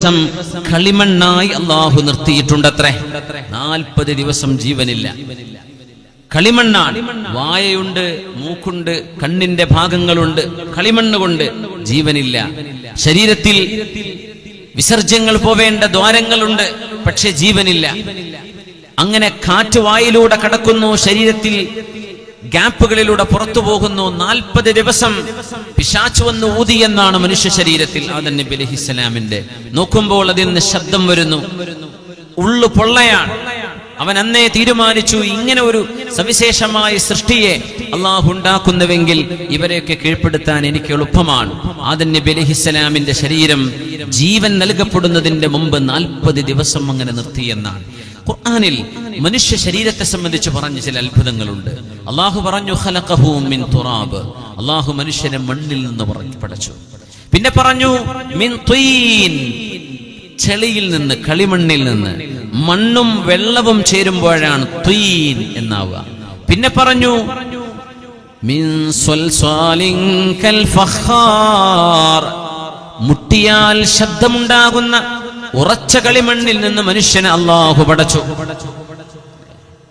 കളിമണ്ണായി അള്ളാഹു നിർത്തിയിട്ടുണ്ടത്രേ. 40 ദിവസം ജീവനില്ല. കളിമണ്ണാണ്. വായയുണ്ട്, മൂക്കുണ്ട്, കണ്ണിന്റെ ഭാഗങ്ങളുണ്ട്. കളിമണ്ണ് കൊണ്ട് ജീവനില്ല. ശരീരത്തിൽ വിസർജ്യങ്ങൾ പോവേണ്ട ദ്വാരങ്ങളുണ്ട്, പക്ഷെ ജീവനില്ല. അങ്ങനെ കാറ്റ് വായിലൂടെ കടക്കുന്നു, ശരീരത്തിൽ ഗ്യാപ്പുകളിലൂടെ പുറത്തു പോകുന്നു. 40 ദിവസം പിശാച് വന്ന് ഊതിയെന്നാണ് മനുഷ്യ ശരീരത്തിൽ ആദം നബി അലൈഹിസ്സലാമിന്റെ. നോക്കുമ്പോൾ അതിൽ നിന്ന് ശബ്ദം വരുന്നു. ഉള്ളു പൊള്ളയാണ്. അവൻ അന്നേ തീരുമാനിച്ചു, ഇങ്ങനെ ഒരു സവിശേഷമായ സൃഷ്ടിയെ അള്ളാഹു ഉണ്ടാക്കുന്നുവെങ്കിൽ ഇവരെയൊക്കെ കീഴ്പ്പെടുത്താൻ എനിക്ക് എളുപ്പമാണ്. ആദം നബി അലൈഹിസ്സലാമിന്റെ ശരീരം ജീവൻ നൽകപ്പെടുന്നതിന്റെ മുമ്പ് 40 ദിവസം അങ്ങനെ നിർത്തിയെന്നാണ്. ഖുർആനിൽ മനുഷ്യ ശരീരത്തെ സംബന്ധിച്ച് പറഞ്ഞ ചില അത്ഭുതങ്ങളുണ്ട്. അള്ളാഹു പറഞ്ഞു, ഖലഖഹു മിൻ തുറാബ്, അള്ളാഹു മനുഷ്യനെ മണ്ണിൽ നിന്ന് പടച്ചു. പിന്നെ പറഞ്ഞു മിൻ ത്വീൻ, ചെളിയിൽ നിന്ന്, കളിമണ്ണിൽ നിന്ന്. മണ്ണും വെള്ളവും ചേരുമ്പോഴാണ് ത്വീൻ എന്നാവുക. പിന്നെ പറഞ്ഞു മിൻ സ്വൽസ്വാലിൻ കൽ ഫഖാർ, മുട്ടിയാൽ ശബ്ദമുണ്ടാകുന്ന ഉറച്ച കളിമണ്ണിൽ നിന്ന് മനുഷ്യനെ അള്ളാഹു പടച്ചു.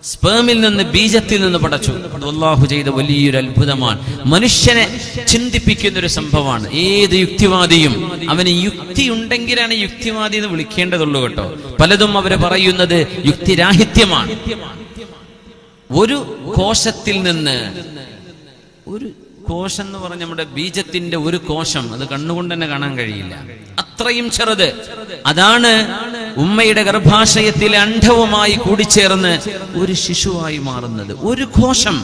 സ്പേമിൽ നിന്ന്, ബീജത്തിൽ നിന്ന് പടച്ചു. അള്ളാഹു ചെയ്ത വലിയൊരു അത്ഭുതമാണ്. മനുഷ്യനെ ചിന്തിപ്പിക്കുന്ന ഒരു സംഭവമാണ്. ഏത് യുക്തിവാദിയും, അവന് യുക്തി ഉണ്ടെങ്കിലാണ് യുക്തിവാദി എന്ന് വിളിക്കേണ്ടതുള്ളൂ കേട്ടോ. പലതും അവര് പറയുന്നത് യുക്തിരാഹിത്യമാണ്. ഒരു കോശത്തിൽ നിന്ന്, ഒരു കോശം എന്ന് പറഞ്ഞ നമ്മുടെ ബീജത്തിന്റെ ഒരു കോശം, അത് കണ്ണുകൊണ്ട് തന്നെ കാണാൻ കഴിയില്ല, അത്രയും ചെറുത്. അതാണ് ഉമ്മയുടെ ഗർഭാശയത്തിലെ അണ്ഡവുമായി കൂടിച്ചേർന്ന് ഒരു ശിശുവായി മാറുന്നത്. ഒരു കോശം.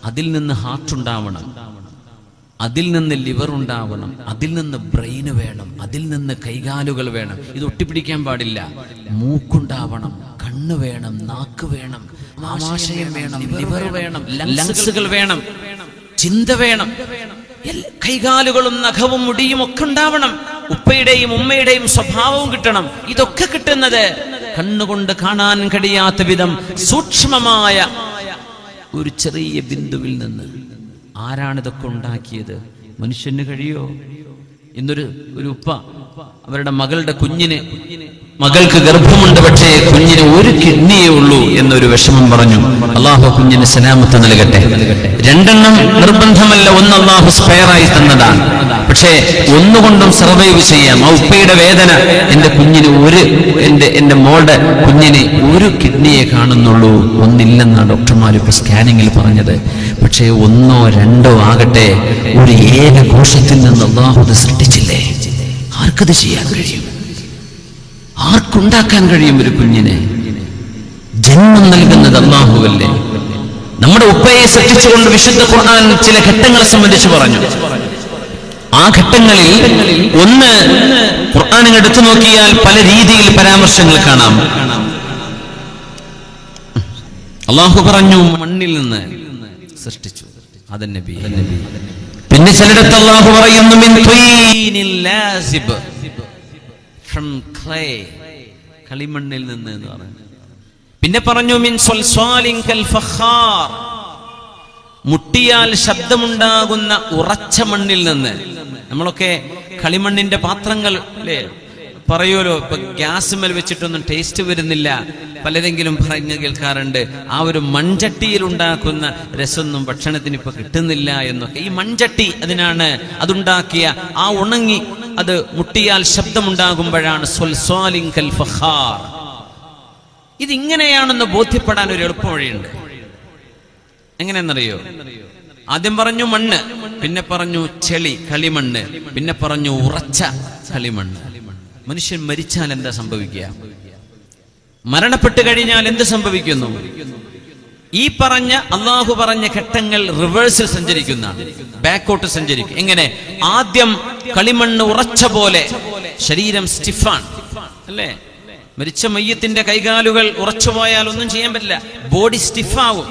അതിൽ നിന്ന് ഹാർട്ട് ഉണ്ടാവണം, അതിൽ നിന്ന് ലിവർ ഉണ്ടാവണം, അതിൽ നിന്ന് ബ്രെയിന് വേണം, അതിൽ നിന്ന് കൈകാലുകൾ വേണം. ഇത് ഒട്ടിപ്പിടിക്കാൻ പാടില്ല. മൂക്കുണ്ടാവണം, കണ്ണ് വേണം, നാക്ക് വേണം, ആമാശയം വേണം, ലിവർ വേണം, ലങ്സുകൾ വേണം, ചിന്ത വേണം, കൈകാലുകളും നഖവും മുടിയും ഒക്കെ ഉണ്ടാവണം. ഉപ്പയുടെയും ഉമ്മയുടെയും സ്വഭാവവും കിട്ടണം. ഇതൊക്കെ കിട്ടുന്നത് കണ്ണുകൊണ്ട് കാണാൻ കഴിയാത്ത വിധം സൂക്ഷ്മമായ ഒരു ചെറിയ ബിന്ദുവിൽ നിന്ന്. ആരാണിതൊക്കെ ഉണ്ടാക്കിയത്? മനുഷ്യന് കഴിയോ? ഇന്നൊരു ഉപ്പ അവരുടെ മകളുടെ മകൾക്ക് ഗർഭമുണ്ട്, പക്ഷേ കുഞ്ഞിന് ഒരു കിഡ്നിയേ ഉള്ളൂ എന്നൊരു വിഷമം പറഞ്ഞു. അള്ളാഹു കുഞ്ഞിന് സലാമത്ത് നൽകട്ടെ. 2 നിർബന്ധമല്ല, 1 അള്ളാഹു സ്പെയറായി തന്നതാണ്. പക്ഷേ ഒന്നുകൊണ്ടും സർവൈവ് ചെയ്യാം. ആ ഉപ്പയുടെ വേദന, എന്റെ കുഞ്ഞിന് എന്റെ മോളുടെ കുഞ്ഞിന് ഒരു കിഡ്നിയെ കാണുന്നുള്ളൂ, ഒന്നില്ലെന്നാണ് ഡോക്ടർമാർ ഇപ്പൊ സ്കാനിങ്ങിൽ പറഞ്ഞത്. പക്ഷേ 1ഓ 2ഓ ആകട്ടെ, ഒരു ഏക കോശത്തിൽ നിന്ന് അള്ളാഹു അത് സൃഷ്ടിച്ചില്ലേ? ആർക്കത് ചെയ്യാൻ കഴിയും? ആർക്കുണ്ടാക്കാൻ കഴിയും? ഒരു കുഞ്ഞിനെ ജന്മം നൽകുന്നത് അല്ലാഹുവല്ലേ. നമ്മുടെ ഉപ്പയെ സൃഷ്ടിച്ചുകൊണ്ട് വിശുദ്ധ ഖുർആൻ ചില ഘട്ടങ്ങളെ സംബന്ധിച്ച് പറഞ്ഞു. ആ ഘട്ടങ്ങളിൽ ഒന്ന് ഖുർആൻ എടുത്തു നോക്കിയാൽ പല രീതിയിൽ പരാമർശങ്ങൾ കാണാം. അല്ലാഹു പറഞ്ഞു, മണ്ണിൽ നിന്ന് സൃഷ്ടിച്ചു ആദം നബി. പിന്നെ ചിലയിടത്ത് അല്ലാഹു പറയുന്നു മിൻ ത്വീനിൽ ലാസിബ്, ഫ്രം ക്ലേ, കളിമണ്ണിൽ നിന്ന് എന്ന് പറഞ്ഞു. പിന്നെ പറഞ്ഞു മിൻ സ്വൽസ്വാലിൻ കൽ ഫഖാർ, മുട്ടിയാൽ ശബ്ദമുണ്ടാകുന്ന ഉറച്ച മണ്ണിൽ നിന്ന്. നമ്മളൊക്കെ കളിമണ്ണിന്റെ പാത്രങ്ങൾ അല്ലേ പറയുമല്ലോ, ഇപ്പൊ ഗ്യാസുമേൽ വെച്ചിട്ടൊന്നും ടേസ്റ്റ് വരുന്നില്ല, പലരെങ്കിലും പറഞ്ഞു കേൾക്കാറുണ്ട്. ആ ഒരു മൺചട്ടിയിൽ ഉണ്ടാക്കുന്ന രസമൊന്നും ഭക്ഷണത്തിന് ഇപ്പൊ കിട്ടുന്നില്ല എന്നൊക്കെ. ഈ മൺചട്ടി അതിനാണ്, അതുണ്ടാക്കിയ ആ ഉണങ്ങി അത് മുട്ടിയാൽ ശബ്ദമുണ്ടാകുമ്പോഴാണ് സ്വൽസ്വാലിൻ കൽ ഫഖാർ. ഇതിങ്ങനെയാണെന്ന് ബോധ്യപ്പെടാൻ ഒരു എളുപ്പ വഴിയുണ്ട്. എങ്ങനെയെന്നറിയോ? ആദ്യം പറഞ്ഞു മണ്ണ്, പിന്നെ പറഞ്ഞു ചെളി, കളിമണ്ണ്, പിന്നെ പറഞ്ഞു ഉറച്ച കളിമണ്ണ്. മനുഷ്യൻ മരിച്ചാൽ എന്താ സംഭവിക്കുക? മരണപ്പെട്ട് കഴിഞ്ഞാൽ എന്ത് സംഭവിക്കുന്നു? ഈ പറഞ്ഞ അള്ളാഹു പറഞ്ഞ ഘട്ടങ്ങൾ റിവേഴ്സിൽ സഞ്ചരിക്കുന്നതാണ്, ബാക്കോട്ട് സഞ്ചരിക്കും. എങ്ങനെ? ആദ്യം കളിമണ്ണ് ഉറച്ച പോലെ ശരീരം സ്റ്റിഫാണ് അല്ലേ? മരിച്ച മയ്യത്തിന്റെ കൈകാലുകൾ ഉറച്ചു പോയാൽ ഒന്നും ചെയ്യാൻ പറ്റില്ല. ബോഡി സ്റ്റിഫാവും,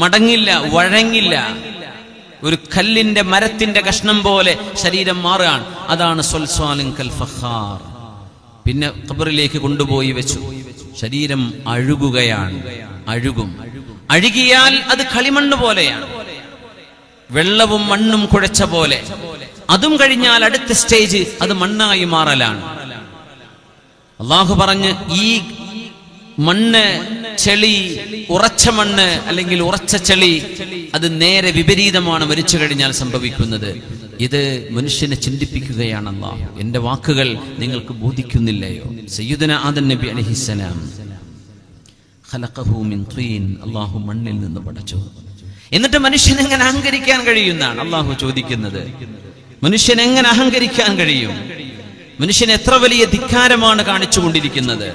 മടങ്ങില്ല, വഴങ്ങില്ല. ഒരു കല്ലിന്റെ, മരത്തിന്റെ കഷ്ണം പോലെ ശരീരം മാറുകയാണ്. അതാണ് സ്വൽസ്വാലിൻ കൽ ഫഖാർ. പിന്നെ ഖബറിലേക്ക് കൊണ്ടുപോയി വെച്ചു. ശരീരം അഴുകുകയാണ്, അഴുകിയാൽ അത് കളിമണ്ണ് പോലെയാണ്, വെള്ളവും മണ്ണും കുഴച്ച പോലെ. അതും കഴിഞ്ഞാൽ അടുത്ത സ്റ്റേജ് അത് മണ്ണായി മാറലാണ്. അള്ളാഹു പറഞ്ഞ് ഈ മണ്ണ്, ചെളി, ഉറച്ച മണ്ണ് അല്ലെങ്കിൽ ഉറച്ച ചെളി, അത് നേരെ വിപരീതമാണ് മരിച്ചു കഴിഞ്ഞാൽ സംഭവിക്കുന്നത്. ഇത് മനുഷ്യനെ ചിന്തിപ്പിക്കുകയാണ് അല്ലാഹു. എന്റെ വാക്കുകൾ നിങ്ങൾക്ക് ബോധിക്കുന്നില്ലയോ? സയ്യിദുനാ ആദം നബി അലൈഹിസ്സലാം ഖലഖഹു മിൻ തീൻ, അല്ലാഹു മണ്ണിൽ നിന്ന് പടച്ചു. എന്നിട്ട് മനുഷ്യൻ എങ്ങനെ അഹങ്കരിക്കാൻ കഴിയുമെന്നാണ് അല്ലാഹു ചോദിക്കുന്നത്. മനുഷ്യൻ എങ്ങനെ അഹങ്കരിക്കാൻ കഴിയും? മനുഷ്യൻ എത്ര വലിയ ധിക്കാരമാണ് കാണിച്ചുകൊണ്ടിരിക്കുന്നത്.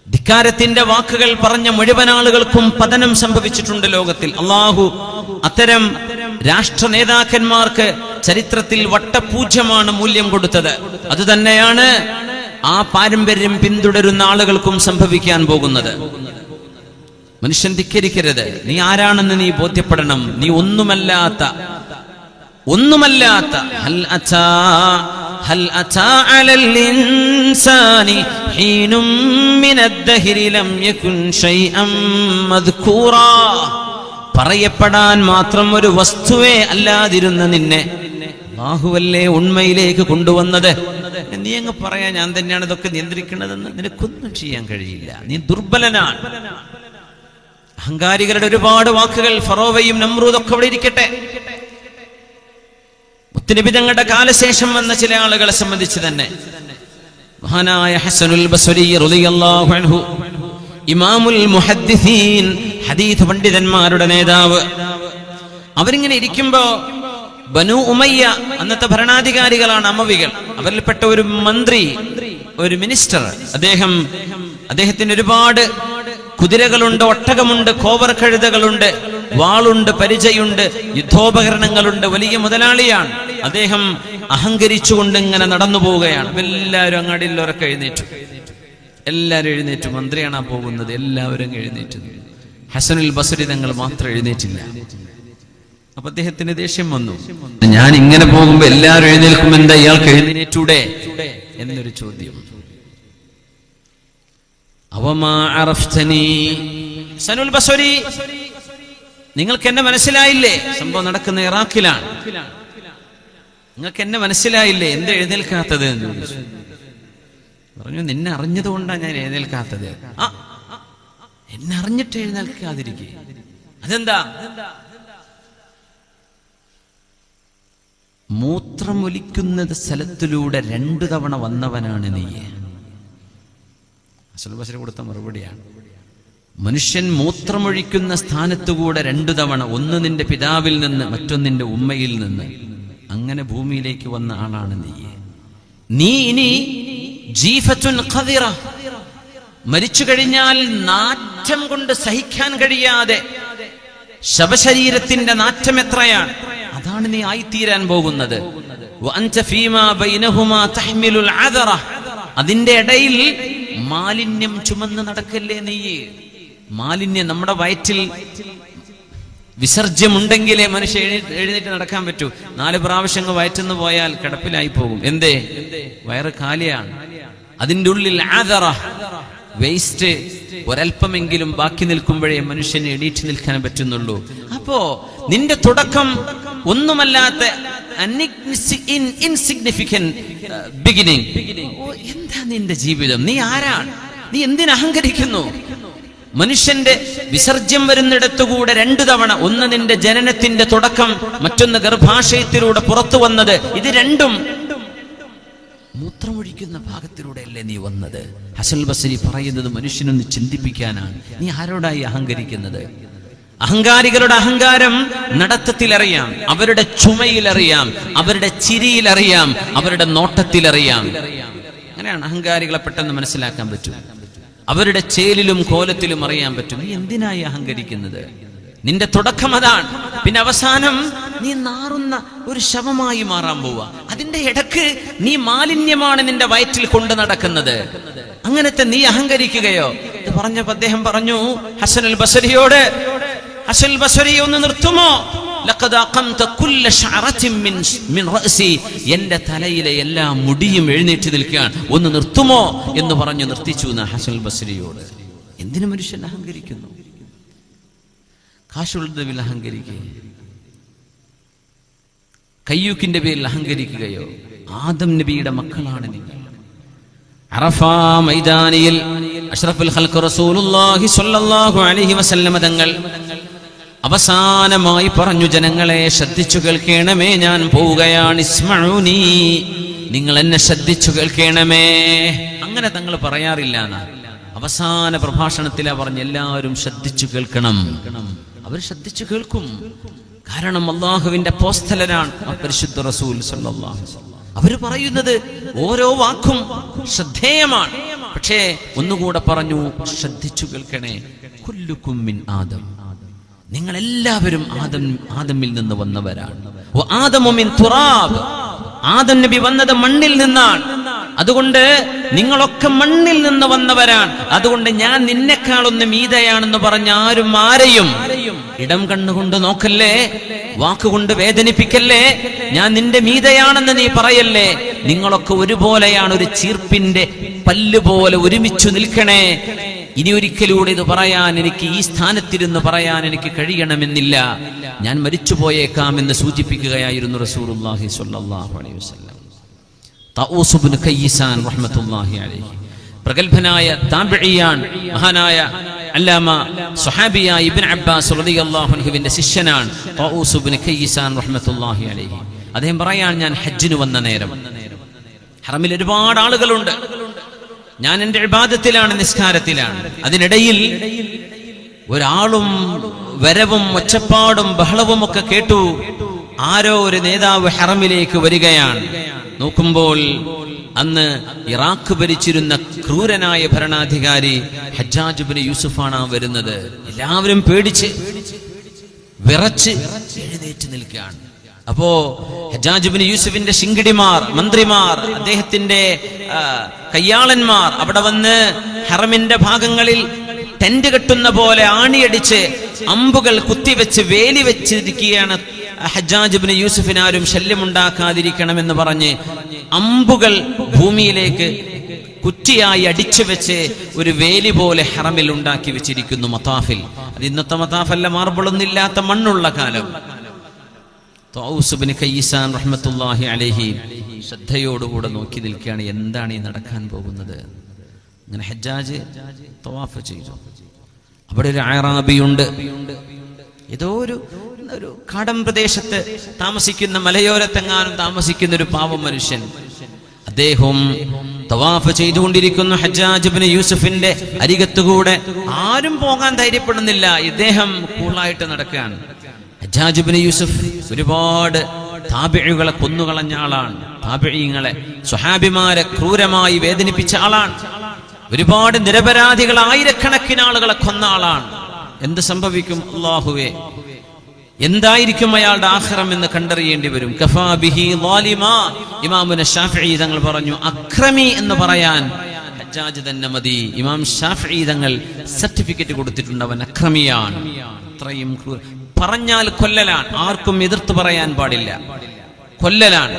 ധിക്കാരത്തിന്റെ വാക്കുകൾ പറഞ്ഞ മുഴുവൻ ആളുകൾക്കും പതനം സംഭവിച്ചിട്ടുണ്ട് ലോകത്തിൽ. അള്ളാഹു അത്തരം രാഷ്ട്ര നേതാക്കന്മാർക്ക് ചരിത്രത്തിൽ വട്ടപൂജ്യമാണ് മൂല്യം കൊടുത്തത്. അതുതന്നെയാണ് ആ പാരമ്പര്യം പിന്തുടരുന്ന ആളുകൾക്കും സംഭവിക്കാൻ പോകുന്നത്. മനുഷ്യൻ ധിക്കരിക്കരുത്. നീ ആരാണെന്ന് നീ ബോധ്യപ്പെടണം. നീ ഒന്നുമല്ലാത്ത ഹൽ അതാ അലൽ ഇൻസാനി ഹീനും മിനദ്ദഹരി ലം യകുൻ ശൈഅൻ മദ്കൂറാ. പറയപ്പെടാൻ മാത്രം ഒരു വസ്തുവേ അല്ലാതിരുന്ന നിന്നെ അല്ലാഹുവല്ലേ ഉണ്മയിലേക്ക് കൊണ്ടുവന്നത്. നീ അങ്ങ് പറയാ ഞാൻ തന്നെയാണ് ഇതൊക്കെ നിയന്ത്രിക്കുന്നതെന്ന്. നിനക്കൊന്നും ചെയ്യാൻ കഴിയില്ല. നീ ദുർബലനാണ്. അഹങ്കാരികളുടെ ഒരുപാട് വാക്കുകൾ, ഫറോവയും നമ്രൂദൊക്കെ അവിടെ ഇരിക്കട്ടെ. മുത്തുനബി തങ്ങളുടെ കാലശേഷം വന്ന ചില ആളുകളെ സംബന്ധിച്ച് തന്നെ മഹാനായ ഹസനുൽ ബസ്രി റളിയല്ലാഹു അൻഹു, ഇമാമുൽ മുഹദ്ദിസീൻ, ഹദീസ് പണ്ഡിതന്മാരുടെ നേതാവ്, അവരിങ്ങനെ ഇരിക്കുമ്പോ ബനു ഉമയ്യ, അന്നത്തെ ഭരണാധികാരികളാണ് അമവികൾ, അവരിൽപ്പെട്ട ഒരു മന്ത്രി, ഒരു മിനിസ്റ്റർ, അദ്ദേഹത്തിന് ഒരുപാട് കുതിരകളുണ്ട്, ഒട്ടകമുണ്ട്, കോവർ കഴുതകളുണ്ട്, വാളുണ്ട്, പരിചയുണ്ട്, യുദ്ധോപകരണങ്ങളുണ്ട്, വലിയ മുതലാളിയാണ്. അദ്ദേഹം അഹങ്കരിച്ചുകൊണ്ട് ഇങ്ങനെ നടന്നു പോവുകയാണ്. എല്ലാവരും അങ്ങാടിയിലൊരൊക്കെ എഴുന്നേറ്റു. എല്ലാവരും എഴുന്നേറ്റു. മന്ത്രിയാണ് പോകുന്നത്. എല്ലാവരും എഴുന്നേറ്റു. ഹസനുൽ ബസ്രി തങ്ങൾ മാത്രം എഴുന്നേറ്റില്ല. അപ്പൊ അദ്ദേഹത്തിന് ദേഷ്യം വന്നു. ഞാൻ ഇങ്ങനെ പോകുമ്പോ എല്ലാവരും എഴുന്നേൽക്കും, എന്താ ഇയാൾക്ക് എഴുന്നേറ്റൂടെ എന്നൊരു ചോദ്യം. അവമാ അറഫ്തനി ഹസനുൽ ബസ്രി, നിങ്ങൾക്ക് എന്നെ മനസ്സിലായില്ലേ? സംഭവം നടക്കുന്ന ഇറാഖിലാണ്. നിങ്ങൾക്ക് എന്നെ മനസ്സിലായില്ലേ? എന്താ എഴുന്നേൽക്കാത്തത് എന്ന് ചോദിച്ചു. പറഞ്ഞു, നിന്നെ അറിഞ്ഞതുകൊണ്ടാണ് ഞാൻ എഴുന്നേൽക്കാത്തത്. എന്നെ അറിഞ്ഞിട്ട് എഴുന്നേൽക്കാതിരിക്കെ അതെന്താ? മൂത്രമൊലിക്കുന്നത് സ്ഥലത്തിലൂടെ 2 തവണ വന്നവനാണ് നീ. ഹസനുൽ ബസ്രി കൊടുത്ത മറുപടിയാണ്. മനുഷ്യൻ മൂത്രമൊഴിക്കുന്ന സ്ഥാനത്തുകൂടെ 2 തവണ, ഒന്ന് നിന്റെ പിതാവിൽ നിന്ന്, മറ്റൊന്നിന്റെ ഉമ്മയിൽ നിന്ന്, അങ്ങനെ ഭൂമിയിലേക്ക് വന്ന ആളാണ് നീ. നീ ഇനി ജീഫത്തുൻ ഖദിറ, മരിച്ചു കഴിഞ്ഞാൽ നാറ്റം കൊണ്ട് സഹിക്കാൻ കഴിയാതെ ശവശരീരത്തിന്റെ നാറ്റം എത്രയാണ്, അതാണ് നീ ആയിത്തീരാൻ പോകുന്നത്. വഅൻത ഫീമാ ബൈനഹുമാ തഹ്മിലുൽ അദറ, അതിന്റെ ഇടയിൽ മാലിന്യം ചുമന്ന് നടക്കല്ലേ നീ. മാലിന്യം, നമ്മുടെ വയറ്റിൽ വിസർജ്യമുണ്ടെങ്കിലേ മനുഷ്യ എഴുന്നേറ്റ് നടക്കാൻ പറ്റൂ. 4 പ്രാവശ്യം വയറ്റിന്ന് പോയാൽ കിടപ്പിലായി പോകും. എന്തേ? വയറ് കാലിയാണ്. അതിൻ്റെ ഉള്ളിൽ ആദറ, വേസ്റ്റ് ഒരൽപ്പമെങ്കിലും ബാക്കി നിൽക്കുമ്പോഴേ മനുഷ്യന് എണീറ്റ് നിൽക്കാൻ പറ്റുന്നുള്ളൂ. അപ്പോ നിന്റെ തുടക്കം ഒന്നുമല്ലാത്ത ഇൻസിഗ്നിഫിക്കന്റ് ബിഗിനിങ്. എന്താ നിന്റെ ജീവിതം? നീ ആരാണ്? നീ എന്തിനഹങ്കരിക്കുന്നു? മനുഷ്യന്റെ വിസർജ്യം വരുന്നിടത്തുകൂടെ 2 തവണ, ഒന്ന് നിന്റെ ജനനത്തിന്റെ തുടക്കം, മറ്റൊന്ന് ഗർഭാശയത്തിലൂടെ പുറത്തു വന്നത്. ഇത് രണ്ടും മൂത്രമൊഴിക്കുന്ന ഭാഗത്തിലൂടെയല്ലേ നീ വന്നത്? ഹസനുൽ ബസ്രി പറയുന്നത് മനുഷ്യനൊന്ന് ചിന്തിപ്പിക്കാനാണ്. നീ ആരോടായി അഹങ്കരിക്കുന്നത്? അഹങ്കാരികളുടെ അഹങ്കാരം നടത്തത്തിലറിയാം, അവരുടെ ചുമയിലറിയാം, അവരുടെ ചിരിയിലറിയാം, അവരുടെ നോട്ടത്തിലറിയാം. അങ്ങനെയാണ് അഹങ്കാരികളെ പെട്ടെന്ന് മനസ്സിലാക്കാൻ പറ്റും. അവരുടെ ചേലിലും കോലത്തിലും അറിയാൻ പറ്റും. നീ എന്തിനായി അഹങ്കരിക്കുന്നത്? നിന്റെ തുടക്കം അതാണ്. പിന്നെ അവസാനം നീ നാറുന്ന ഒരു ശവമായി മാറാൻ പോവാ. അതിന്റെ ഇടക്ക് നീ മാലിന്യമാണ് നിന്റെ വയറ്റിൽ കൊണ്ടു നടക്കുന്നത്. അങ്ങനത്തെ നീ അഹങ്കരിക്കുകയോ? ഇത് പറഞ്ഞപ്പോ അദ്ദേഹം പറഞ്ഞു ഹസനുൽ ബസ്രിയോട്, ഹസനുൽ ബസ്രി ഒന്ന് നിർത്തുമോ? ലഖദ് അഖംത കുല്ല ശഅറത്തിൻ മിൻ റഅസി, എന്റെ തലയിലെ എല്ലാ മുടിയും എഴുന്നേറ്റ് നിൽക്കുകയാണ്, ഒന്ന് നിർത്തുമോ എന്ന് പറഞ്ഞു നിർത്തിച്ചു ഹസനുൽ ബസ്രിയോട്. എന്തിനു മനുഷ്യൻ അഹങ്കരിക്കുന്നു? കാശുള്ളതിന്റെ പേരിൽ അഹങ്കരിക്കുക, കയ്യൂക്കിന്റെ പേരിൽ അഹങ്കരിക്കുകയോ? ആദം നബിയുടെ മക്കളാണ് നിങ്ങൾ. അറഫ മൈതാനിയിൽ അഷ്റഫുൽ ഖൽഖ് റസൂലുള്ളാഹി സ്വല്ലല്ലാഹു അലൈഹി വസല്ലം തങ്ങൾ അവസാനമായി പറഞ്ഞു, ജനങ്ങളെ ശ്രദ്ധിച്ചു കേൾക്കണമേ, ഞാൻ പോവുകയാണ്. ഇസ്മഊനി, നിങ്ങൾ എന്നെ ശ്രദ്ധിച്ചു കേൾക്കണമേ. അങ്ങനെ തങ്ങൾ പറയാറില്ല എന്നാ. അവസാന പ്രഭാഷണത്തിലാ പറഞ്ഞ് എല്ലാവരും ശ്രദ്ധിച്ചു കേൾക്കണം. അവർ ശ്രദ്ധിച്ചു കേൾക്കും. കാരണം അള്ളാഹുവിന്റെ അപ്പോസ്തലനാണ് പരിശുദ്ധ റസൂൽ സ്വല്ലല്ലാഹു അലൈഹി വസല്ലം. അവര് പറയുന്നത് ഓരോ വാക്കും ശ്രദ്ധേയമാണ്. പക്ഷേ ഒന്നുകൂടെ പറഞ്ഞു, ശ്രദ്ധിച്ചു കേൾക്കണേ. കുല്ലുക്കും മിൻ ആദം, നിങ്ങൾ എല്ലാവരും ആദമിൽ നിന്ന് വന്നവരാണ്. ആദമു മിൻ തുറാബ്, ആദം നബി വന്നത് മണ്ണിൽ നിന്നാണ്. അതുകൊണ്ട് നിങ്ങളൊക്കെ മണ്ണിൽ നിന്ന് വന്നവരാണ്. അതുകൊണ്ട് ഞാൻ നിന്നെക്കാളൊന്ന് മീതയാണെന്ന് പറഞ്ഞ ആരും ആരെയും ഇടം കണ്ണുകൊണ്ട് നോക്കല്ലേ, വാക്കുകൊണ്ട് വേദനിപ്പിക്കല്ലേ. ഞാൻ നിന്റെ മീതയാണെന്ന് നീ പറയല്ലേ. നിങ്ങളൊക്കെ ഒരുപോലെയാണ്, ഒരു ചീർപ്പിന്റെ പല്ലുപോലെ ഒരുമിച്ചു നിൽക്കണേ. ഇനി ഒരിക്കലൂടെ ഇത് പറയാൻ എനിക്ക്, ഈ സ്ഥാനത്തിരുന്ന് പറയാൻ എനിക്ക് കഴിയണമെന്നില്ല. ഞാൻ മരിച്ചുപോയേക്കാം എന്ന് സൂചിപ്പിക്കുകയായിരുന്നു റസൂലുള്ളാഹി സ്വല്ലല്ലാഹു അലൈഹി വസല്ലം. തഊസ് ഇബ്നു കയ്യിസാൻ റഹ്മത്തുള്ളാഹി അലൈഹി, പ്രഗൽഭനായ താബിഈയാൻ, മഹാനായ അല്ലാമ സ്വഹാബിയായ ഇബ്നു അബ്ബാസ് റളിയല്ലാഹു അൻഹുവിന്റെ ശിഷ്യനാണ് തഊസ് ഇബ്നു കയ്യിസാൻ റഹ്മത്തുള്ളാഹി അലൈഹി. അദ്ദേഹം പറയാൻ, ഞാൻ ഹജ്ജിന് വന്ന നേരം ഹറമിൽ ഒരുപാട് ആളുകളുണ്ട്. ഞാൻ എന്റെ ഇബാദത്തിലാണ്, നിസ്കാരത്തിലാണ്. അതിനിടയിൽ ഒരാളും വരവും ഒച്ചപ്പാടും ബഹളവും ഒക്കെ കേട്ടു. ആരോ ഒരു നേതാവ് ഹറമിലേക്ക് വരികയാണ്. നോക്കുമ്പോൾ അന്ന് ഇറാഖ് ഭരിച്ചിരുന്ന ക്രൂരനായ ഭരണാധികാരി ഹജ്ജാജ് ഇബ്നു യൂസുഫാണ് വരുന്നത്. എല്ലാവരും പേടിച്ച് വിറച്ച് എഴുന്നേറ്റ് നിൽക്കുകയാണ്. അപ്പോ ഹജ്ജാജ് ഇബ്നു യൂസുഫിന്റെ ശിങ്കിടിമാർ, മന്ത്രിമാർ, അദ്ദേഹത്തിന്റെ കയ്യാളന്മാർ അവിടെ വന്ന് ഹറമിന്റെ ഭാഗങ്ങളിൽ ടെന്റ് കെട്ടുന്ന പോലെ ആണിയടിച്ച് അമ്പുകൾ കുത്തിവെച്ച് വേലി വെച്ചിരിക്കുകയാണ്. ഹജ്ജാജ് ഇബ്നു യൂസുഫിന് ആരും ശല്യമുണ്ടാക്കാതിരിക്കണമെന്ന് പറഞ്ഞ് അമ്പുകൾ ഭൂമിയിലേക്ക് കുറ്റിയായി അടിച്ചു വെച്ച് ഒരു വേലി പോലെ ഹറമിൽ ഉണ്ടാക്കി വെച്ചിരിക്കുന്നു, മതാഫിൽ. അത് ഇന്നത്തെ മതാഫല്ല, മാർബിളൊന്നും ഇല്ലാത്ത മണ്ണുള്ള കാലം. തഊസ് ഇബ്നു കയ്യിസാൻ റഹ്മത്തുള്ളാഹി അലൈഹി ശ്രദ്ധയോടുകൂടെ നോക്കി നിൽക്കുകയാണ്, എന്താണ് ഈ നടക്കാൻ പോകുന്നത്. അങ്ങനെ ഹജ്ജാജ് തവാഫ് ചെയ്തു. അവിടെ ഒരു അഅറാബിയുണ്ട്, ഏതോ ഒരു കാടൻ പ്രദേശത്ത് താമസിക്കുന്ന, മലയോരത്തെങ്ങാനും താമസിക്കുന്ന ഒരു പാവം മനുഷ്യൻ. അദ്ദേഹം തവാഫ് ചെയ്തുകൊണ്ടിരിക്കുന്നു. ഹജ്ജാജ് ഇബ്നു യൂസുഫിന്റെ അരികത്തുകൂടെ ആരും പോകാൻ ധൈര്യപ്പെടുന്നില്ല. ഇദ്ദേഹം കൂളായിട്ട് നടക്കുകയാണ്. ഹജ്ജാജ് ഇബ്നു യൂസുഫ് ഒരുപാട് താബിഈകളെ കൊന്നുകളഞ്ഞ ആളാണ്. താബിഈങ്ങളെ, സ്വഹാബിമാരെ ക്രൂരമായി വേദനിപ്പിച്ച ആളാണ്. ഒരുപാട് നിരപരാധികൾ, ആയിരക്കണക്കിന് ആളുകളെ കൊന്ന ആളാണ്. എന്ത് സംഭവിക്കും അല്ലാഹുവേ, എന്തായിരിക്കും അയാളുടെ ആഖിറം എന്ന് കണ്ടറിയേണ്ടി വരും. കഫാ ബിഹി ളാലിമാ, ഇമാമുന ശാഫിഈ തങ്ങൾ പറഞ്ഞു, അക്രമി എന്ന് പറയാൻ ഹജ്ജാജ് തന്നെ മതി. ഇമാം ശാഫിഈ തങ്ങൾ സർട്ടിഫിക്കറ്റ് കൊടുത്തിട്ടുണ്ട്, അവൻ അക്രമിയാണ്. അത്രയും പറഞ്ഞാൽ കൊല്ലലാണ്, ആർക്കും എതിർത്ത് പറയാൻ പാടില്ല, കൊല്ലലാണ്.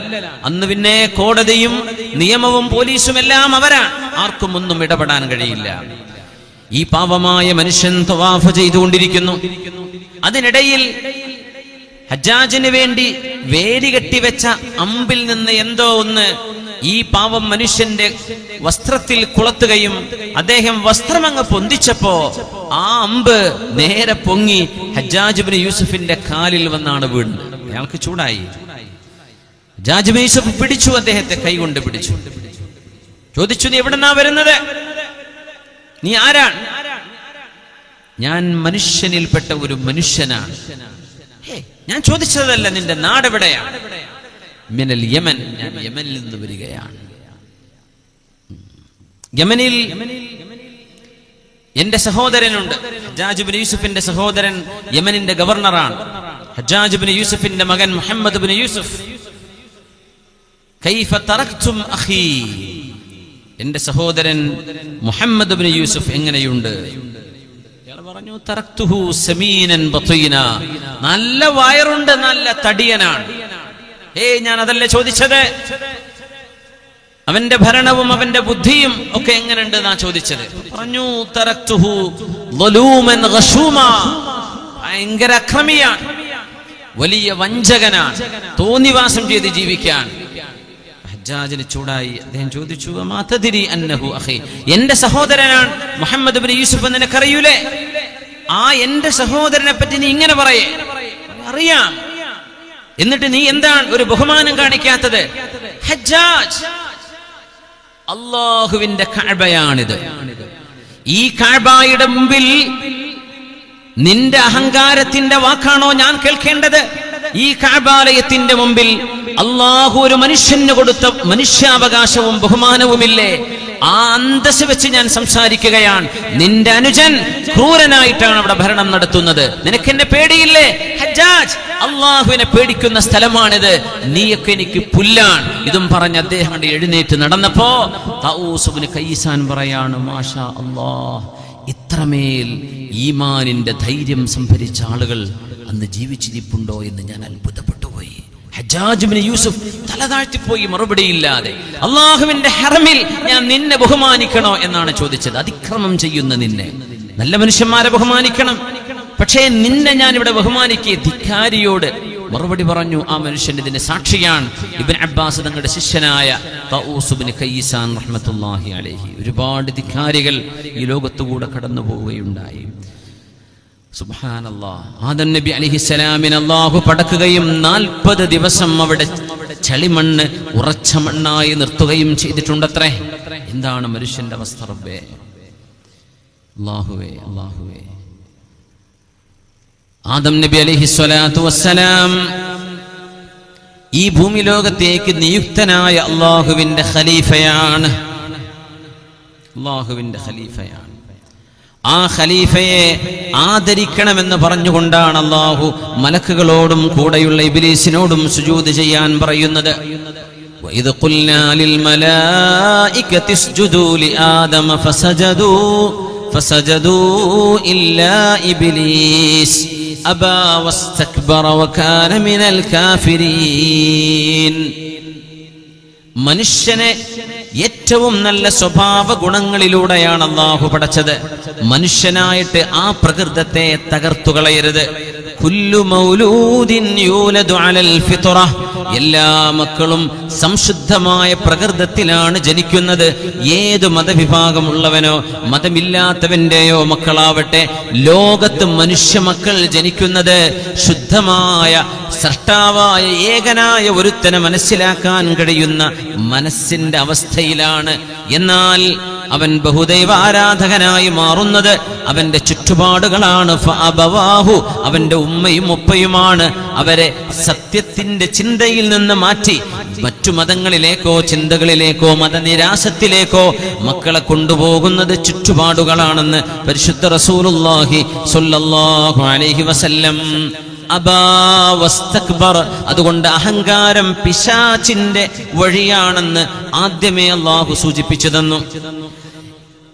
അന്ന് പിന്നെ കോടതിയും നിയമവും പോലീസും എല്ലാം അവരാണ്, ആർക്കും ഒന്നും ഇടപെടാൻ കഴിയില്ല. ഈ പാവമായ മനുഷ്യൻ തവാഫ് ചെയ്തുകൊണ്ടിരിക്കുന്നു. അതിനിടയിൽ ഹജ്ജാജിന് വേണ്ടി വേലി കെട്ടിവെച്ച അമ്പിൽ നിന്ന് എന്തോ ഒന്ന് ഈ പാവം മനുഷ്യന്റെ വസ്ത്രത്തിൽ കുളത്തുകയും അദ്ദേഹം വസ്ത്രമങ്ങ് പൊന്തിച്ചപ്പോ ആ അമ്പ് നേരെ പൊങ്ങി ഹജ്ജാജ് ഇബ്നു യൂസുഫിന്റെ കാലിൽ വന്നാണ് വീണത്. അയാൾക്ക് ചൂടായി. ഹജ്ജാജ് ഇബ്നു യൂസുഫ് പിടിച്ചു, അദ്ദേഹത്തെ കൈകൊണ്ട് പിടിച്ചു. ചോദിച്ചു, നീ എവിടെന്നാ വരുന്നത്? നീ ആരാണ്? ഞാൻ മനുഷ്യനിൽപ്പെട്ട ഒരു മനുഷ്യനാണ്. ഞാൻ ചോദിച്ചതല്ല, നിന്റെ നാടെവിടെയാണ്? മിനൽ യമൻ, ഞാൻ യമനിൽ നിന്ന് വരികയാണ്. യമനിൽ എന്റെ സഹോദരനുണ്ട്. ഹജ്ജാജ് ഇബ്നു യൂസുഫിന്റെ സഹോദരൻ യമനിന്റെ ഗവർണറാണ്. ഹജ്ജാജ് ഇബ്നു യൂസുഫിന്റെ മകൻ മുഹമ്മദ് ഇബ്നു യൂസുഫ്. കൈഫ തറക്തും അഖീ, എന്റെ സഹോദരൻ മുഹമ്മദ് ഇബ്നു യൂസുഫ് എങ്ങനെയുണ്ട്? അയാൾ പറഞ്ഞു, തറക്തുഹു സമീനൻ ബതീന, നല്ല വയറുണ്ട്, നല്ല തടിയനാണ്. ഞാൻ അതല്ലേ ചോദിച്ചത്. അവന്റെ ഭരണവും അവന്റെ ബുദ്ധിയും ഒക്കെ എങ്ങനെയുണ്ട് എന്നാ ചോദിച്ചത്. പറഞ്ഞു, തറക്തുഹു ളലൂമൻ ഗശൂമാ, ഭയങ്കര അക്രമിയാണ്, വലിയ വഞ്ചകനാണ്, തോന്നിവാസം ചെയ്ത് ജീവിക്കാൻ. ഹജ്ജാജിന് ചൂടായി. അദ്ദേഹം ചോദിച്ചു, മാ തദ്രി അന്നഹു അഖി, എന്റെ സഹോദരനാണ് മുഹമ്മദ് ഇബ്നു യൂസുഫ് എന്ന് നിനക്കറിയൂലേ? ആ എന്റെ സഹോദരനെ പറ്റി നീ ഇങ്ങനെ പറയേ? അറിയാം, എന്നിട്ട് നീ എന്താണ് ഒരു ബഹുമാനം കാണിക്കാത്തത്? ഹജ്ജാജ്, അല്ലാഹുവിന്റെ കഅബയാണിത്. ഈ കഅബയുടെ മുമ്പിൽ നിന്റെ അഹങ്കാരത്തിന്റെ വാക്കാണോ ഞാൻ കേൾക്കേണ്ടത്? ഈ കഅബാലയത്തിന്റെ മുമ്പിൽ അല്ലാഹു ഒരു മനുഷ്യന് കൊടുത്ത മനുഷ്യാവകാശവും ബഹുമാനവുമില്ലേ? ആ അന്തസ് വെച്ച് ഞാൻ സംസാരിക്കുകയാണ്. നിന്റെ അനുജൻ ക്രൂരനായിട്ടാണ് അവിടെ ഭരണം നടത്തുന്നത്. നിനക്ക് എന്നെ പേടിയില്ലേ ഹജ്ജാജ്? അള്ളാഹുവിനെ പേടിക്കുന്ന സ്ഥലമാണിത്, നീയൊക്കെ എനിക്ക് പുല്ലാണ്. ഇതും പറഞ്ഞ് അദ്ദേഹം എഴുന്നേറ്റ് നടന്നപ്പോ തഊസ് ഇബ്നു കൈസാൻ പറയാണ്, മാഷാ അല്ലാഹ്, ഇത്രമേൽ ഈമാനിന്റെ ധൈര്യം സംഭരിച്ച ആളുകൾ അന്ന് ജീവിച്ചിരിപ്പുണ്ടോ എന്ന് ഞാൻ അത്ഭുതപ്പെട്ടു പോയി. ഹജ്ജാജ് ഇബ്നു യൂസുഫ് തല താഴ്ത്തിപ്പോയി, മറുപടിയില്ലാതെ. അള്ളാഹുവിന്റെ ഹറമിൽ ഞാൻ നിന്നെ ബഹുമാനിക്കണോ എന്നാണ് ചോദിച്ചത്. അതിക്രമം ചെയ്യുന്ന നിന്നെ, നല്ല മനുഷ്യന്മാരെ ബഹുമാനിക്കണം, പക്ഷേ നിന്നെ ഞാൻ ഇവിടെ ബഹുമാനിക്കുക? ധിക്കാരിയോട് മറുപടി പറഞ്ഞു ആ മനുഷ്യൻ. ഇതിന്റെ സാക്ഷിയാണ് ഇബ്നു അബ്ബാസ് തങ്ങളുടെ ശിഷ്യനായ തഊസ് ഇബ്നു കൈസാൻ റഹ്മത്തുള്ളാഹി അലൈഹി. ഒരുപാട് ധിക്കാരികൾ ഈ ലോകത്തുകൂടെ കടന്നു പോവുകയുണ്ടായി. സുബ്ഹാനല്ലാഹ്. ആദം നബി അലൈഹിസ്സലാമിനെ അല്ലാഹു പടക്കുകയും 40 ദിവസം അവിടെ ചളിമണ്ണ് ഉറച്ച മണ്ണായി നിർത്തുകയും ചെയ്തിട്ടുണ്ടത്രേ. എന്താണ് മനുഷ്യന്റെ അവസ്ഥ റബ്ബേ? അല്ലാഹുവേ, അല്ലാഹുവേ. ആദം നബി അലൈഹിസ്സലാത്തു വസ്സലാം ഈ ഭൂമി ലോകത്തേക്ക് നിയുക്തനായ അല്ലാഹുവിന്റെ ഖലീഫയാണ്. അല്ലാഹുവിന്റെ ഖലീഫയാണ്. ആ ഖലീഫയെ ആദരിക്കണമെന്ന് പറഞ്ഞുകൊണ്ടാണ് അല്ലാഹു മലക്കുകളോടും കൂടെയുള്ള ഇബ്ലീസിനോടും സുജൂദ് ചെയ്യാൻ പറയുന്നത്. വഇദ് ഖുൽനാ ലിൽ മലായികതി ഇസ്ജുദൂ ലിആദമ ഫസജദൂ ഇല്ലാ ഇബ്ലീസ് അബാ വസ്തക്ബറ വകാന മിനൽ കാഫിരീൻ. മനുഷ്യനെ ഏറ്റവും നല്ല സ്വഭാവ ഗുണങ്ങളിലൂടെയാണ് അല്ലാഹു പടച്ചത്. മനുഷ്യനായിട്ട് ആ പ്രകൃതത്തെ തകർത്തുകളയരുത്. കുല്ലു മൗലൂദിൻ യൂലദു അലൽ ഫിത്ര, എല്ലാ മക്കളും സംശുദ്ധമായ പ്രകൃതത്തിലാണ് ജനിക്കുന്നത്. ഏതു മതവിഭാഗമുള്ളവനോ മതമില്ലാത്തവന്റെയോ മക്കളാവട്ടെ, ലോകത്ത് മനുഷ്യ മക്കൾ ജനിക്കുന്നത് ശുദ്ധമായ സൃഷ്ടാവായ ഏകനായ ഒരുത്തനെ മനസ്സിലാക്കാൻ കഴിയുന്ന മനസ്സിന്റെ അവസ്ഥയിലാണ്. എന്നാൽ അവൻ ബഹുദൈവ ആരാധകനായി മാറുന്നത് അവന്റെ ചുറ്റുപാടുകളാണ്. ഫഅബവാഹു, അവന്റെ ഉമ്മയും ഉപ്പയുമാണ് അവരെ സത്യത്തിന്റെ ചിന്തയിൽ നിന്ന് മാറ്റി മറ്റു മതങ്ങളിലേക്കോ ചിന്തകളിലേക്കോ മതനിരാശത്തിലേക്കോ മക്കളെ കൊണ്ടുപോകുന്നത് ചുറ്റുപാടുകളാണെന്ന് പരിശുദ്ധ റസൂലുള്ളാഹി സ്വല്ലല്ലാഹു അലൈഹി വസല്ലം. അബാ വസ്തക്ബർ, അതുകൊണ്ട് അഹങ്കാരം പിശാചിന്റെ വഴിയാണെന്ന് ആദ്യമേ അല്ലാഹു സൂചിപ്പിച്ചു തന്നു.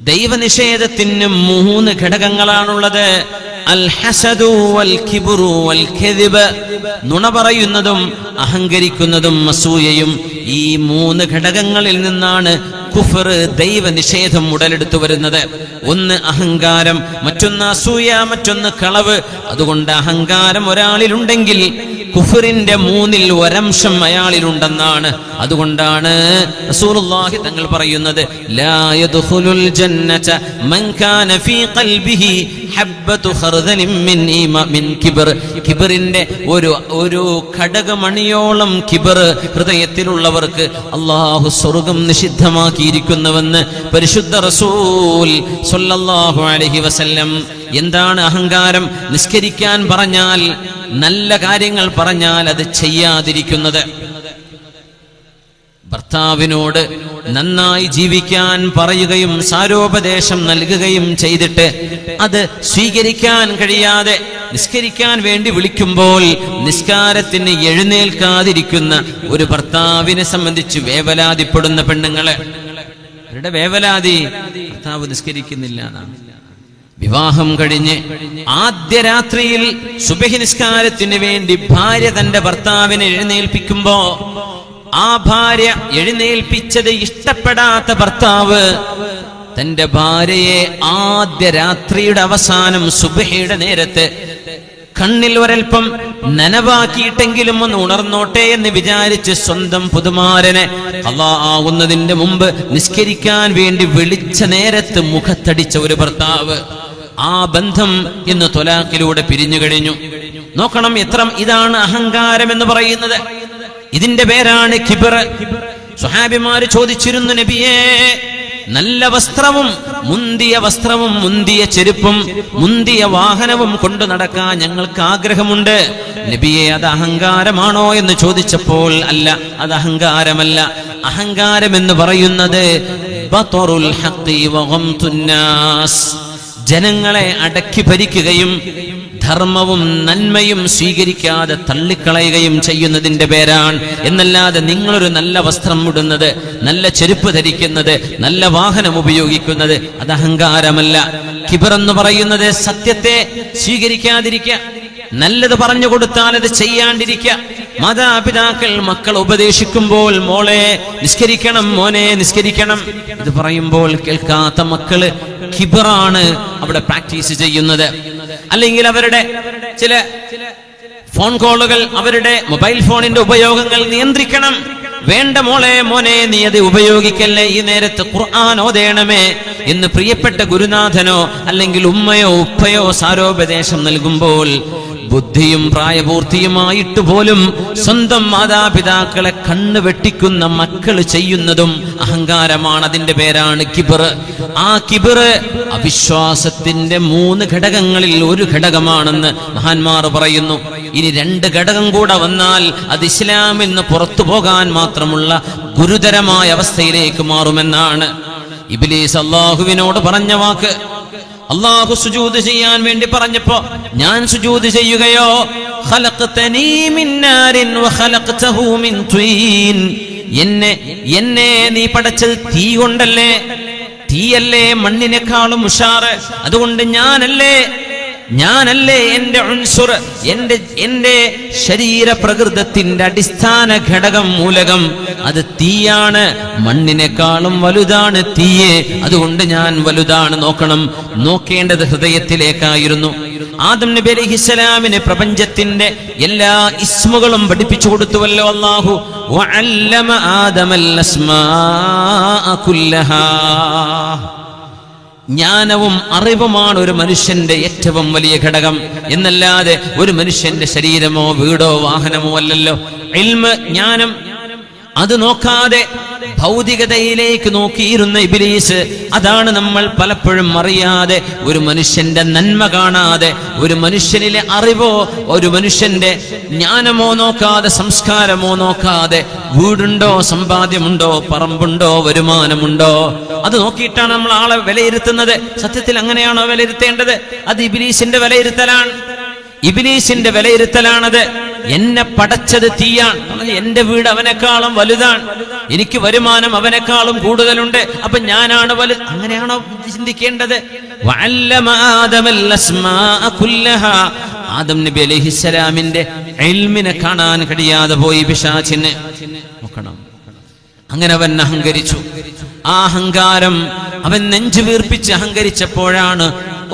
ദൈവനിഷേധത്തിന് 3 ഘടകങ്ങളാണുള്ളത്. അൽ ഹസദു വൽ കിബ്റു വൽ കദിബ്, നുണ പറയുന്നതും അഹങ്കരിക്കുന്നതും അസൂയയും. ഈ 3 ഘടകങ്ങളിൽ നിന്നാണ് കുഫർ, ദൈവനിഷേധം ഉടലെടുത്തു വരുന്നത്. ഒന്ന് അഹങ്കാരം, മറ്റൊന്ന് അസൂയ, മറ്റൊന്ന് കളവ്. അതുകൊണ്ട് അഹങ്കാരം ഒരാളിലുണ്ടെങ്കിൽ കുഫറിന്റെ 3ൽ 1 അംശം അയാളിലുണ്ടെന്നാണ്. അതുകൊണ്ടാണ് റസൂലുള്ളാഹി തങ്ങൾ പറയുന്നത്, ലാ യദ്ഖുലുൽ ജന്നത മൻ കാന ഫീ ഖൽബിഹി ഹബ്ബതു ഖർദലിൻ മിൻ കിബ്ർ. കിബ്റിന്റെ ഒരു ഘടകമണിയോളം കിബ്ർ ഹൃദയത്തിലുള്ളവർക്ക് അല്ലാഹു സ്വർഗ്ഗം നിഷിദ്ധമാക്കിയിരിക്കുന്നുവെന്ന് പരിശുദ്ധ റസൂൽ സ്വല്ലല്ലാഹു അലൈഹി വസല്ലം. എന്താണ് അഹങ്കാരം? നിസ്കരിക്കാൻ പറഞ്ഞാൽ, നല്ല കാര്യങ്ങൾ പറഞ്ഞാൽ അത് ചെയ്യാതിരിക്കുന്നത്. ഭർത്താവിനോട് നന്നായി ജീവിക്കാൻ പറയുകയും സാരോപദേശം നൽകുകയും ചെയ്തിട്ട് അത് സ്വീകരിക്കാൻ കഴിയാതെ നിസ്കരിക്കാൻ വേണ്ടി വിളിക്കുമ്പോൾ നിസ്കാരത്തിന് എഴുന്നേൽക്കാതിരിക്കുന്ന ഒരു ഭർത്താവിനെ സംബന്ധിച്ച് വേവലാതിപ്പെടുന്ന പെണ്ണുങ്ങളെ, അവരുടെ വേവലാതി ഭർത്താവ് നിസ്കരിക്കുന്നില്ല എന്നാണ്. വിവാഹം കഴിഞ്ഞ് ആദ്യ രാത്രിയിൽ സുബഹി നിസ്കാരത്തിന് വേണ്ടി ഭാര്യ തന്റെ ഭർത്താവിനെ എഴുന്നേൽപ്പിക്കുമ്പോ ആ ഭാര്യ എഴുന്നേൽപ്പിച്ചത് ഇഷ്ടപ്പെടാത്ത ഭർത്താവ് തന്റെ ഭാര്യയെ ആദ്യ രാത്രിയുടെ അവസാനം സുബഹിയുടെ നേരത്ത് കണ്ണിൽ ഒരൽപ്പം നനവാക്കിയിട്ടെങ്കിലും ഒന്ന് ഉണർന്നോട്ടെ എന്ന് വിചാരിച്ച് സ്വന്തം പുതുമാരനെ ഖളാ ആകുന്നതിന്റെ മുമ്പ് നിസ്കരിക്കാൻ വേണ്ടി വിളിച്ച നേരത്ത് മുഖത്തടിച്ച ഒരു ഭർത്താവ്, ആ ബന്ധം ഇന്ന് ത്വലാഖിലൂടെ പിരിഞ്ഞു കഴിഞ്ഞു. നോക്കണം, ഇതാണ് അഹങ്കാരം എന്ന് പറയുന്നത്. ഇതിന്റെ പേരാണ് കിബ്ർ. സ്വഹാബിമാര് ചോദിച്ചിരുന്നു, നബിയേ, നല്ല വസ്ത്രവും മുന്തിയ ചെരുപ്പും മുന്തിയ വാഹനവും കൊണ്ടു നടക്കാൻ ഞങ്ങൾക്ക് ആഗ്രഹമുണ്ട്, നബിയെ, അത് അഹങ്കാരമാണോ എന്ന് ചോദിച്ചപ്പോൾ അല്ല, അത് അഹങ്കാരമല്ല. അഹങ്കാരം എന്ന് പറയുന്നത് ബത്റുൽ ഹഖി വഗംതുൻ നാസ്, ജനങ്ങളെ അടക്കി ഭരിക്കുകയും ധർമ്മവും നന്മയും സ്വീകരിക്കാതെ തള്ളിക്കളയുകയും ചെയ്യുന്നതിന്റെ പേരാണ്. എന്നല്ലാതെ നിങ്ങളൊരു നല്ല വസ്ത്രം ഇടുന്നത്, നല്ല ചെരുപ്പ് ധരിക്കുന്നത്, നല്ല വാഹനം ഉപയോഗിക്കുന്നത് അത് അഹങ്കാരമല്ല. കിബർ എന്ന് പറയുന്നത് സത്യത്തെ സ്വീകരിക്കാതിരിക്കുക, നല്ലത് പറഞ്ഞു കൊടുത്താൽ അത് ചെയ്യാണ്ടിരിക്കുക. മാതാപിതാക്കൾ മക്കൾ ഉപദേശിക്കുമ്പോൾ മോളെ നിസ്കരിക്കണം, മോനെ നിസ്കരിക്കണം, ഇത് പറയുമ്പോൾ കേൾക്കാത്ത മക്കള് കിബറാണ് അവിടെ പ്രാക്ടീസ് ചെയ്യുന്നത്. അല്ലെങ്കിൽ അവരുടെ ചില ഫോൺ കോളുകൾ, അവരുടെ മൊബൈൽ ഫോണിന്റെ ഉപയോഗങ്ങൾ നിയന്ത്രിക്കണം. വേണ്ട മോളെ, മോനെ, നീ അത് ഉപയോഗിക്കല്ലേ, ഈ നേരത്ത് ഖുർആൻ ഓതേണമേ എന്ന് പ്രിയപ്പെട്ട ഗുരുനാഥനോ അല്ലെങ്കിൽ ഉമ്മയോ ഉപ്പയോ സാരോപദേശം നൽകുമ്പോൾ ബുദ്ധിയും പ്രായപൂർത്തിയുമായിട്ട് പോലും സ്വന്തം മാതാപിതാക്കളെ കണ്ണ് വെട്ടിക്കുന്ന മക്കൾ ചെയ്യുന്നതും അഹങ്കാരമാണ്. അതിന്റെ പേരാണ് കിബർ. ആ കിബർ അവിശ്വാസത്തിന്റെ 3 ഘടകങ്ങളിൽ ഒരു ഘടകമാണെന്ന് മഹാന്മാർ പറയുന്നു. ഇനി 2 ഘടകം കൂടെ വന്നാൽ അത് ഇസ്ലാമിൽ നിന്ന് പുറത്തു പോകാൻ മാത്രമുള്ള ഗുരുതരമായ അവസ്ഥയിലേക്ക് മാറുമെന്നാണ്. ഇബ്ലീസ് അല്ലാഹുവിനോട് പറഞ്ഞ വാക്ക്, അല്ലാഹു സുജൂദ് ചെയ്യാൻ വേണ്ടി പറഞ്ഞപ്പോ ഞാൻ സുജൂദ് ചെയ്യുകയോ, ഖലഖതനീ മിൻ നാരിൻ വഖലഖതഹു മിൻ തീൻ, എന്നെ നീ പടച്ചത് തീ കൊണ്ടല്ലേ, തീയല്ലേ മണ്ണിനേക്കാളും ഉഷാറ്, അതുകൊണ്ട് ഞാനല്ലേ എന്റെ ഉൻസുർ, എന്റെ ശരീര പ്രകൃതത്തിന്റെ അടിസ്ഥാന ഘടകം മൂലകം അത് തീയാണ്, മണ്ണിനേക്കാളും വലുതാണ് തീയെ, അതുകൊണ്ട് ഞാൻ വലുതാണ്. നോക്കണം, നോക്കേണ്ടത് ഹൃദയത്തിലേക്കായിരുന്നു. ആദം നബി അലൈഹിസ്സലാമിന് പ്രപഞ്ചത്തിന്റെ എല്ലാ ഇസ്മുകളും പഠിപ്പിച്ചു കൊടുത്തുവല്ലോ അല്ലാഹു. വഅല്ലമ ആദമൽ അസ്മാഅ കുല്ലഹാ. ജ്ഞാനവും അറിവുമാണ് ഒരു മനുഷ്യന്റെ ഏറ്റവും വലിയ ഘടകം, എന്നല്ലാതെ ഒരു മനുഷ്യന്റെ ശരീരമോ വീടോ വാഹനമോ അല്ലല്ലോ. ഇൽമ്, ജ്ഞാനം, അത് നോക്കാതെ ഭൗതികതയിലേക്ക് നോക്കിയിരുന്ന ഇബ്ലീസ്, അതാണ് നമ്മൾ പലപ്പോഴും അറിയാതെ, ഒരു മനുഷ്യന്റെ നന്മ കാണാതെ, ഒരു മനുഷ്യനിലെ അറിവോ ഒരു മനുഷ്യന്റെ ജ്ഞാനമോ നോക്കാതെ, സംസ്കാരമോ നോക്കാതെ, വീടുണ്ടോ, സമ്പാദ്യമുണ്ടോ, പറമ്പുണ്ടോ, വരുമാനമുണ്ടോ, അത് നോക്കിയിട്ടാണ് നമ്മൾ ആളെ വിലയിരുത്തുന്നത്. സത്യത്തിൽ അങ്ങനെയാണോ വിലയിരുത്തേണ്ടത്? അത് ഇബ്ലീസിന്റെ വിലയിരുത്തലാണ്. ഇബ്ലീസിന്റെ വിലയിരുത്തലാണത്. എന്നെ പടച്ചത് തീയാണ്, എന്റെ വീട് അവനേക്കാളും വലുതാണ്, എനിക്ക് വരുമാനം അവനേക്കാളും കൂടുതലുണ്ട്, അപ്പൊ ഞാനാണ് വലുത്. അങ്ങനെയാണോ ചിന്തിക്കേണ്ടത്? ആദം നബി അലൈഹിസ്സലാമിന്റെ ഇൽമിനെ കാണാൻ കഴിയാതെ പോയി പിശാചിന്. നോക്കണം, അങ്ങനെ അവൻ അഹങ്കരിച്ചു. ആ അഹങ്കാരം അവൻ നെഞ്ചു വീർപ്പിച്ച് അഹങ്കരിച്ചപ്പോഴാണ്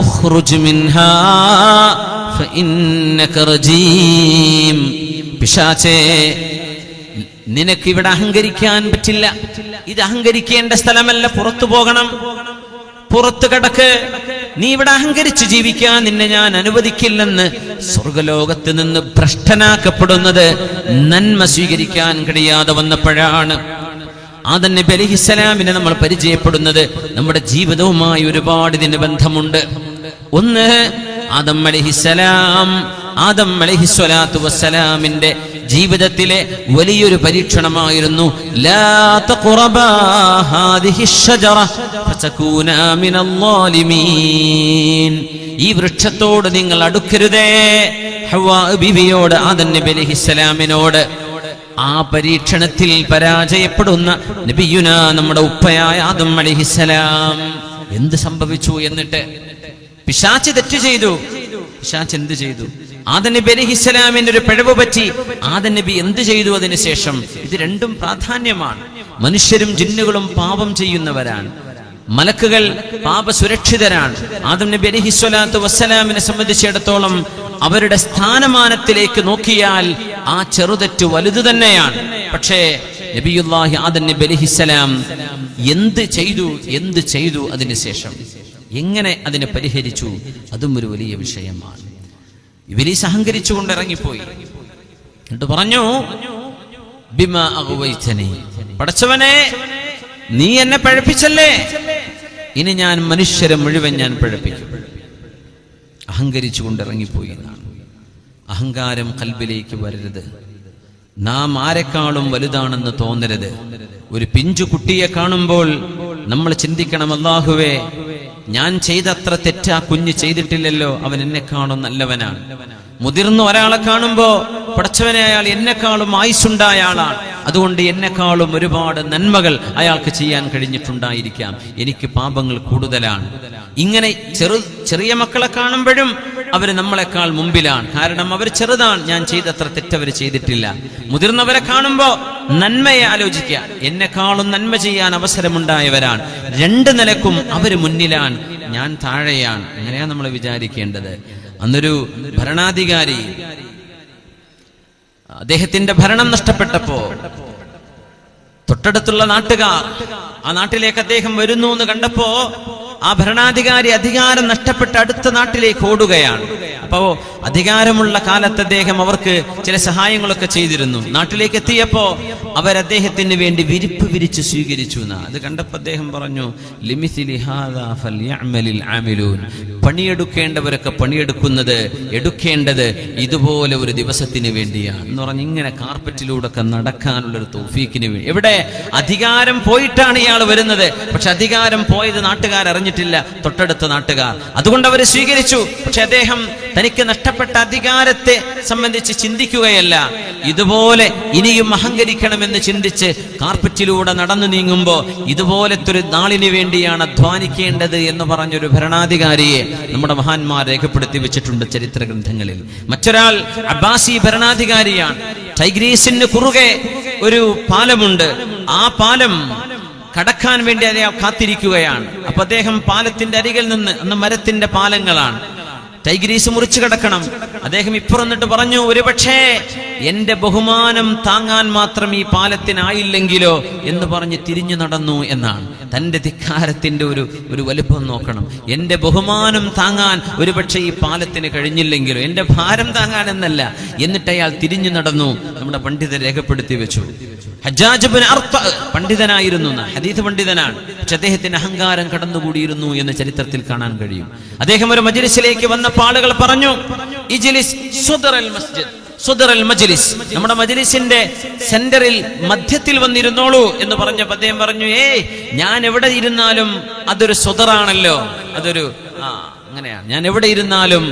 ഉഖ്റുജ് മിൻഹാ ഫഇന്നക റജീം, പിശാചേ, നിനക്ക് ഇവിടെ അഹങ്കരിക്കാൻ പറ്റില്ല, ഇത് അഹങ്കരിക്കേണ്ട സ്ഥലമല്ല, പുറത്തു പോകണം, പുറത്തു കടക്ക്, നീ ഇവിടെ അഹങ്കരിച്ച് ജീവിക്കാൻ നിന്നെ ഞാൻ അനുവദിക്കില്ലെന്ന് സ്വർഗലോകത്ത് നിന്ന് ഭ്രഷ്ടനാക്കപ്പെടുന്നത് നന്മ സ്വീകരിക്കാൻ കഴിയാതെ വന്നപ്പോഴാണ്. ആദം നബി അലൈഹിസ്സലാമിനെ നമ്മൾ പരിചയപ്പെടുന്നത് നമ്മുടെ ജീവിതവുമായി ഒരുപാട് ഇതിന് ബന്ധമുണ്ട്. ഒന്ന്, ആദം അലൈഹിസ്സലാത്തു വസ്സലാമിന്റെ ജീവിതത്തിലെ വലിയൊരു പരീക്ഷണമായിരുന്നു ലാ തഖറബാ ഹാദിഹി ശജറ ഫതകൂനാ മിനൽ ളാലിമീൻ, ഈ വൃക്ഷത്തോട് നിങ്ങൾ അടുക്കരുതേ. ഹവ്വാ ബീവിയോട്, ആദം നബി അലൈഹിസ്സലാമിനോട്. ആ പരീക്ഷണത്തിൽ പരാജയപ്പെടുന്ന നബിയുന നമ്മുടെ ഉപ്പയായ ആദം അലൈഹിസ്സലാം എന്ത് സംഭവിച്ചു? എന്നിട്ട് പിശാച് തെറ്റ് ചെയ്തു. പിശാച് എന്ത് ചെയ്തു? ആദം നബി അലൈഹിസ്സലാമിന്റെ ഒരു പിഴവ് പറ്റി. ആദം നബി എന്ത് ചെയ്തു അതിനുശേഷം? ഇത് രണ്ടും പ്രാധാന്യമാണ്. മനുഷ്യരും ജിന്നുകളും പാപം ചെയ്യുന്നവരാണ്. മലക്കുകൾ പാപസുരക്ഷിതരാണ്. ആദം നബി അലൈഹിസ്സലാത്തു വസ്സലാമിനെ സംബന്ധിച്ചിടത്തോളം അവരുടെ സ്ഥാനമാനത്തിലേക്ക് നോക്കിയാൽ ആ ചെറുതെറ്റ് വലുത് തന്നെയാണ്. പക്ഷേ നബിയുല്ലാഹി ആദം നബി അലൈഹിസ്സലാം എന്ത് ചെയ്തു അതിനുശേഷം എങ്ങനെ അതിനെ പരിഹരിച്ചു, അതും ഒരു വലിയ വിഷയമാണ്. ഇബ്ലീസ് അഹങ്കരിച്ചുകൊണ്ട് ഇറങ്ങിപ്പോയി. എന്നിട്ട് പറഞ്ഞു, ബിമാ അഗ്വൈതനി, പടച്ചവനെ നീ എന്നെ പഴപ്പിച്ചല്ലേ, ഇനി ഞാൻ മനുഷ്യരെ മുഴുവൻ ഞാൻ പഴപ്പിക്കും. അഹങ്കരിച്ചുകൊണ്ട് ഇറങ്ങിപ്പോയി എന്നാണ്. അഹങ്കാരം ഖൽബിലേക്ക് വരരുത്. നാം ആരെക്കാളും വലുതാണെന്ന് തോന്നരുത്. ഒരു പിഞ്ചു കുട്ടിയെ കാണുമ്പോൾ നമ്മൾ ചിന്തിക്കണം, അല്ലാഹുവേ, ഞാൻ ചെയ്തത്ര തെറ്റ് ആ കുഞ്ഞ് ചെയ്തിട്ടില്ലല്ലോ, അവൻ എന്നെക്കാളും നല്ലവനാണ്. മുതിർന്ന ഒരാളെ കാണുമ്പോ പടച്ചവനെ, അയാൾ എന്നെക്കാളും ആയുസ്സുണ്ടായ ആളാണ്, അതുകൊണ്ട് എന്നെക്കാളും ഒരുപാട് നന്മകൾ അയാൾക്ക് ചെയ്യാൻ കഴിഞ്ഞിട്ടുണ്ടായിരിക്കാം, എനിക്ക് പാപങ്ങൾ കൂടുതലാണ്. ഇങ്ങനെ ചെറിയ മക്കളെ കാണുമ്പോഴും അവർ നമ്മളെക്കാൾ മുമ്പിലാണ്. കാരണം അവർ ചെറുതാണ്, ഞാൻ ചെയ്തത്ര തെറ്റവർ ചെയ്തിട്ടില്ല. മുതിർന്നവരെ കാണുമ്പോ നന്മയെ ആലോചിക്കുക, എന്നെക്കാളും നന്മ ചെയ്യാൻ അവസരമുണ്ടായവരാണ്. രണ്ട് നിലക്കും അവര് മുന്നിലാണ്, ഞാൻ താഴെയാണ്. അങ്ങനെയാണ് നമ്മൾ വിചാരിക്കേണ്ടത്. അന്നൊരു ഭരണാധികാരി, അദ്ദേഹത്തിന്റെ ഭരണം നഷ്ടപ്പെട്ടപ്പോ തൊട്ടടുത്തുള്ള നാട്ടുകാർ ആ നാട്ടിലേക്ക് അദ്ദേഹം വരുന്നു എന്ന് കണ്ടപ്പോ ആ ഭരണാധികാരി അധികാരം നഷ്ടപ്പെട്ട് അടുത്ത നാട്ടിലേക്ക് ഓടുകയാണ്. അപ്പോ അധികാരമുള്ള കാലത്ത് അദ്ദേഹം അവർക്ക് ചില സഹായങ്ങളൊക്കെ ചെയ്തിരുന്നു. നാട്ടിലേക്ക് എത്തിയപ്പോ അദ്ദേഹത്തിന് വേണ്ടി വിരിപ്പ് വിരിച്ച് സ്വീകരിച്ചു. അത് കണ്ടപ്പോ അദ്ദേഹം പറഞ്ഞു, ലിമിസ്ലി ഹാദാ ഫൽയഅമലിൽ ആമിലൂൻ, പണിയെടുക്കേണ്ടവരൊക്കെ എടുക്കേണ്ടത് ഇതുപോലെ ഒരു ദിവസത്തിന് വേണ്ടിയാണ് എന്ന് പറഞ്ഞ് ഇങ്ങനെ കാർപ്പറ്റിലൂടെ ഒക്കെ നടക്കാനുള്ളൊരു തൗഫീക്കിന് വേണ്ടി. എവിടെ അധികാരം പോയിട്ടാണ് ഇയാൾ വരുന്നത്, പക്ഷെ അധികാരം പോയത് നാട്ടുകാരറിഞ്ഞിട്ടില്ല, തൊട്ടടുത്ത നാട്ടുകാർ. അതുകൊണ്ട് അവരെ സ്വീകരിച്ചു. പക്ഷെ അദ്ദേഹം തനിക്ക് നഷ്ടപ്പെട്ട അധികാരത്തെ സംബന്ധിച്ച് ചിന്തിക്കുകയല്ല, ഇതുപോലെ ഇനിയും അഹങ്കരിക്കണമെന്ന് ചിന്തിച്ച് കാർപ്പറ്റിലൂടെ നടന്നു നീങ്ങുമ്പോ ഇതുപോലത്തെ ഒരു നാളിന് വേണ്ടിയാണ് അധ്വാനിക്കേണ്ടത് എന്ന് പറഞ്ഞൊരു ഭരണാധികാരിയെ നമ്മുടെ മഹാന്മാർ രേഖപ്പെടുത്തി വെച്ചിട്ടുണ്ട് ചരിത്ര ഗ്രന്ഥങ്ങളിൽ. മറ്റൊരാൾ അബ്ബാസി ഭരണാധികാരിയാണ്. ടൈഗ്രീസിന് കുറുകെ ഒരു പാലമുണ്ട്. ആ പാലം കടക്കാൻ വേണ്ടി അദ്ദേഹം കാത്തിരിക്കുകയാണ്. അപ്പൊ അദ്ദേഹം പാലത്തിന്റെ അരികിൽ നിന്ന്, അന്ന് മരത്തിന്റെ പാലങ്ങളാണ്, ടൈഗ്രീസ് മുറിച്ചു കിടക്കണം. അദ്ദേഹം ഇപ്പുറന്നിട്ട് പറഞ്ഞു, ഒരുപക്ഷേ എന്റെ ബഹുമാനം താങ്ങാൻ മാത്രം ഈ പാലത്തിനായില്ലെങ്കിലോ എന്ന് പറഞ്ഞ് തിരിഞ്ഞു നടന്നു എന്നാണ്. തന്റെ ധിക്കാരത്തിന്റെ ഒരു വലുപ്പം നോക്കണം. എന്റെ ബഹുമാനം താങ്ങാൻ ഒരുപക്ഷെ ഈ പാലത്തിന് കഴിഞ്ഞില്ലെങ്കിലോ, എന്റെ ഭാരം താങ്ങാൻ എന്നല്ല. എന്നിട്ട് അയാൾ തിരിഞ്ഞു നടന്നു. നമ്മുടെ പണ്ഡിതർ രേഖപ്പെടുത്തി വെച്ചു. ഹജ്ജാജ് ഇബ്നു അർത്ത പണ്ഡിതനായിരുന്നു, ഹദീസ് പണ്ഡിതനാണ്. പക്ഷെ അദ്ദേഹത്തിന് അഹങ്കാരം കടന്നുകൂടിയിരുന്നു എന്ന് ചരിത്രത്തിൽ കാണാൻ കഴിയും. അദ്ദേഹം ഒരു മജ്ലിസിലേക്ക് വന്നപ്പോൾ ആളുകൾ പറഞ്ഞു, ഇജ്ലിസ് സുദറൽ മസ്ജിദ്, സുദറൽ മജ്ലിസ്, നമ്മുടെ മജ്ലിസിന്റെ സെന്ററിൽ മധ്യത്തിൽ വന്നിരുന്നോളൂ എന്ന് പറഞ്ഞപ്പോൾ അദ്ദേഹം പറഞ്ഞു, ഞാൻ എവിടെ ഇരുന്നാലും അതൊരു സുദറാണല്ലോ, അങ്ങനെയാണ്, ഞാൻ എവിടെ ഇരുന്നാലും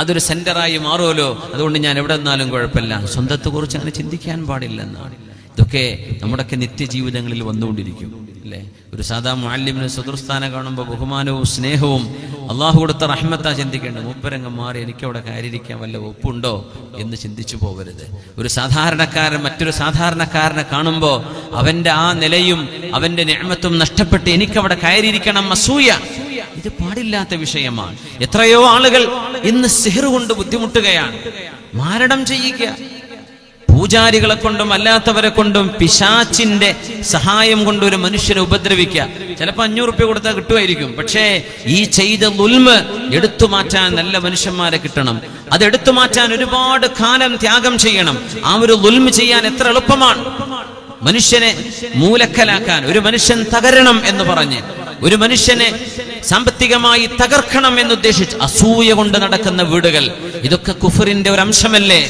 അതൊരു സെന്ററായി മാറുമല്ലോ, അതുകൊണ്ട് ഞാൻ എവിടെ നിന്നാലും കുഴപ്പമില്ല. സ്വന്തത്തെ കുറിച്ച് അങ്ങനെ ചിന്തിക്കാൻ പാടില്ലെന്നാണ്. ഇതൊക്കെ നമ്മുടെയൊക്കെ നിത്യജീവിതങ്ങളിൽ വന്നുകൊണ്ടിരിക്കും അല്ലേ. ഒരു സാധാ മുഅല്ലിമിന് സദൃസ്ഥാനം കാണുമ്പോൾ ബഹുമാനവും സ്നേഹവും അള്ളാഹു കൊടുത്ത റഹ്മത്താ ചിന്തിക്കേണ്ടത്. മൂപ്പരംഗം മാറി എനിക്കവിടെ കയറിയിരിക്കാൻ വല്ല ഒപ്പുണ്ടോ എന്ന് ചിന്തിച്ചു പോകരുത്. ഒരു സാധാരണക്കാരൻ മറ്റൊരു സാധാരണക്കാരനെ കാണുമ്പോൾ അവന്റെ ആ നിലയും അവന്റെ നിഅമത്തും നഷ്ടപ്പെട്ട് എനിക്കവിടെ കയറിയിരിക്കണം, അസൂയ, ഇത് പാടില്ലാത്ത വിഷയമാണ്. എത്രയോ ആളുകൾ ഇന്ന് സിഹ്ർ കൊണ്ട് ബുദ്ധിമുട്ടുകയാണ്, മാരണം ചെയ്യുക. പൂജാരികളെ കൊണ്ടും അല്ലാത്തവരെ കൊണ്ടും പിശാച്ചിന്റെ സഹായം കൊണ്ട് ഒരു മനുഷ്യനെ ഉപദ്രവിക്കുക. ചിലപ്പോൾ 500 രൂപ കൊടുത്താൽ കിട്ടുമായിരിക്കും. പക്ഷേ ഈ ചെയ്ത ദുൽമ് എടുത്തു മാറ്റാൻ നല്ല മനുഷ്യന്മാരെ കിട്ടണം. അത് എടുത്തു മാറ്റാൻ ഒരുപാട് കാലം ത്യാഗം ചെയ്യണം. ആ ഒരു ദുൽമ് ചെയ്യാൻ എത്ര എളുപ്പമാണ്. മനുഷ്യനെ മൂലക്കലാക്കാൻ, ഒരു മനുഷ്യൻ തകരണം എന്ന് പറഞ്ഞ്, ഒരു മനുഷ്യനെ സാമ്പത്തികമായി തകർക്കണം എന്നുദ്ദേശിച്ച് അസൂയ കൊണ്ട് നടക്കുന്ന വീടുകൾ, ഇതൊക്കെ കുഫറിന്റെ ഒരു അംശമല്ലേ?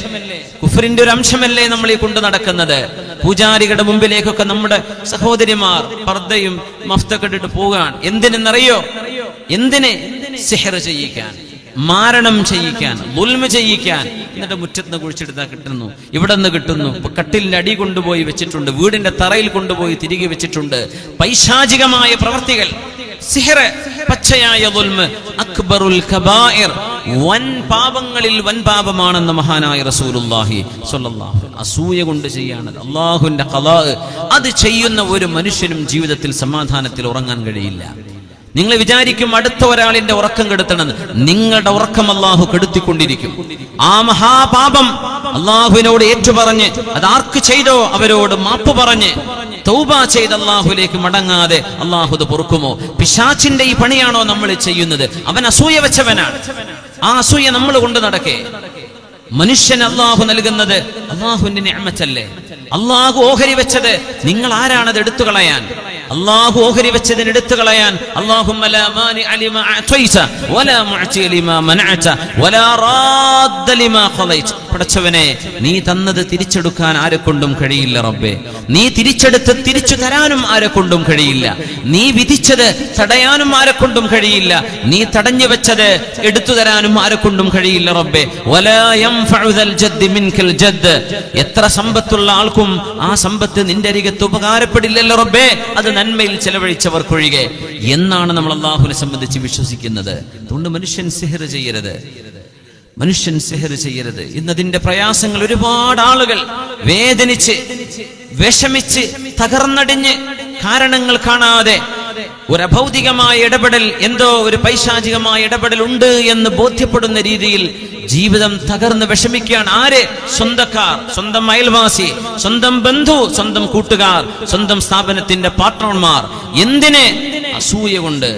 കുഫറിന്റെ ഒരു അംശമല്ലേ നമ്മൾ ഈ കൊണ്ട് നടക്കുന്നത്? പൂജാരികളുടെ മുമ്പിലേക്കൊക്കെ നമ്മുടെ സഹോദരിമാർ പർദ്ദയും മഫ്തൊക്കെ ഇട്ടിട്ട് പോകാൻ. എന്തിനെന്നറിയോ? എന്തിന്? സിഹ്ർ ചെയ്യിക്കാൻ, മാരണം ചെയ്യിക്കാൻ, ദുൽമ ചെയ്യിക്കാൻ. എന്നിട്ട് മുറ്റത്ത് കുഴിച്ചെടുത്താൽ കിട്ടുന്നു, ഇവിടെ നിന്ന് കിട്ടുന്നു. കട്ടിലിന്റെ അടി കൊണ്ടുപോയി വെച്ചിട്ടുണ്ട്, വീടിന്റെ തറയിൽ കൊണ്ടുപോയി തിരികെ വെച്ചിട്ടുണ്ട്. പൈശാചികമായ പ്രവർത്തികൾ, സിഹ്ർ, പച്ചയായ ദുൽമ, അക്ബറുൽ കബായിർ, വൻ പാപങ്ങളിൽ വൻ പാപമാണെന്ന് മഹാനായ റസൂലുള്ളാഹി സ്വല്ലല്ലാഹു അലൈഹി വസല്ലം. അസൂയ കൊണ്ട് ചെയ്യാണത് അല്ലാഹുവിന്റെ ഖളാ. അത് ചെയ്യുന്ന ഒരു മനുഷ്യനും ജീവിതത്തിൽ സമാധാനത്തിൽ ഉറങ്ങാൻ കഴിയില്ല. നിങ്ങൾ വിചാരിക്കും അടുത്ത ഒരാളിന്റെ ഉറക്കം കെടുത്തണമെന്ന്. നിങ്ങളുടെ ഉറക്കം അള്ളാഹു കെടുത്തിക്കൊണ്ടിരിക്കും. ആ മഹാപാപം അള്ളാഹുവിനോട് ഏറ്റുപറഞ്ഞ് അതാർക്ക് ചെയ്തോ അവരോട് മാപ്പ് പറഞ്ഞ് തൗബ ചെയ്ത് അള്ളാഹുലേക്ക് മടങ്ങാതെ അള്ളാഹു അത് പൊറുക്കുമോ? പിശാചിന്റെ ഈ പണിയാണോ നമ്മൾ ചെയ്യുന്നത്? അവൻ അസൂയ വെച്ചവനാണ്. ആ അസൂയ നമ്മൾ കൊണ്ട് നടക്കേ. മനുഷ്യൻ അള്ളാഹു നൽകുന്നത് അള്ളാഹുവിന്റെ നിഅമത്തല്ലേ? അള്ളാഹു ഓഹരി വെച്ചത് നിങ്ങൾ ആരാണത് എടുത്തു കളയാൻ? അള്ളാഹു ഓഹരി വെച്ചതിന് എടുത്തു കളയാൻ അല്ലാഹുമ്മ ലാ മാനിഅ ലിമാ അഅതൈത വലാ മുഅതി ലിമാ മനഅത വലാ റാദ്ദ ലിമാ ഖളൈത. പടച്ചവനെ, നീ തന്നത് തിരിച്ചെടുക്കാൻ ആരെക്കൊണ്ടും കഴിയില്ല റബ്ബേ. നീ തിരിച്ചെടുത്ത് തിരിച്ചു തരാനും ആരെക്കൊണ്ടും കഴിയില്ല. നീ വിധിച്ചത് തടയാനും ആരെക്കൊണ്ടും കഴിയില്ല. നീ തടഞ്ഞു വെച്ചത് എടുത്തു തരാനും ആരെക്കൊണ്ടും കഴിയില്ല റബ്ബേ. വലാ യൻഫഉ ദൽ ജദ്ദി മിൻകൽ ജദ്ദ്. എത്ര സമ്പത്തുള്ള ആൾക്കും ആ സമ്പത്ത് നിന്റെ അരികത്ത് ഉപകാരപ്പെടില്ലല്ലോ റബ്ബേ, അത് നന്മയിൽ ചെലവഴിച്ചവർക്കൊഴികെ എന്നാണ് നമ്മൾ അള്ളാഹുവിനെ സംബന്ധിച്ച് വിശ്വസിക്കുന്നത്. അതുകൊണ്ട് മനുഷ്യൻ സിഹർ ചെയ്യരുത്, മനുഷ്യൻ സിഹർ ചെയ്യരുത്. ഇന്നതിന്റെ പ്രയാസങ്ങൾ ഒരുപാട് ആളുകൾ വേദനിച്ച് വിഷമിച്ച് തകർന്നടിഞ്ഞ് കാരണങ്ങൾ കാണാതെ ഒരു അഭൗതികമായ ഇടപെടൽ, എന്തോ ഒരു പൈശാചികമായ ഇടപെടൽ ഉണ്ട് എന്ന് ബോധ്യപ്പെടുന്ന രീതിയിൽ ജീവിതം തകർന്ന് വിഷമിക്കുകയാണ്. ആര്? സ്വന്തക്കാർ, സ്വന്തം അയൽവാസി, സ്വന്തം ബന്ധു, സ്വന്തം കൂട്ടുകാർ, സ്വന്തം സ്ഥാപനത്തിന്റെ പാർട്ട്ണർമാർ. എന്തിന്? അസൂയ കൊണ്ട്.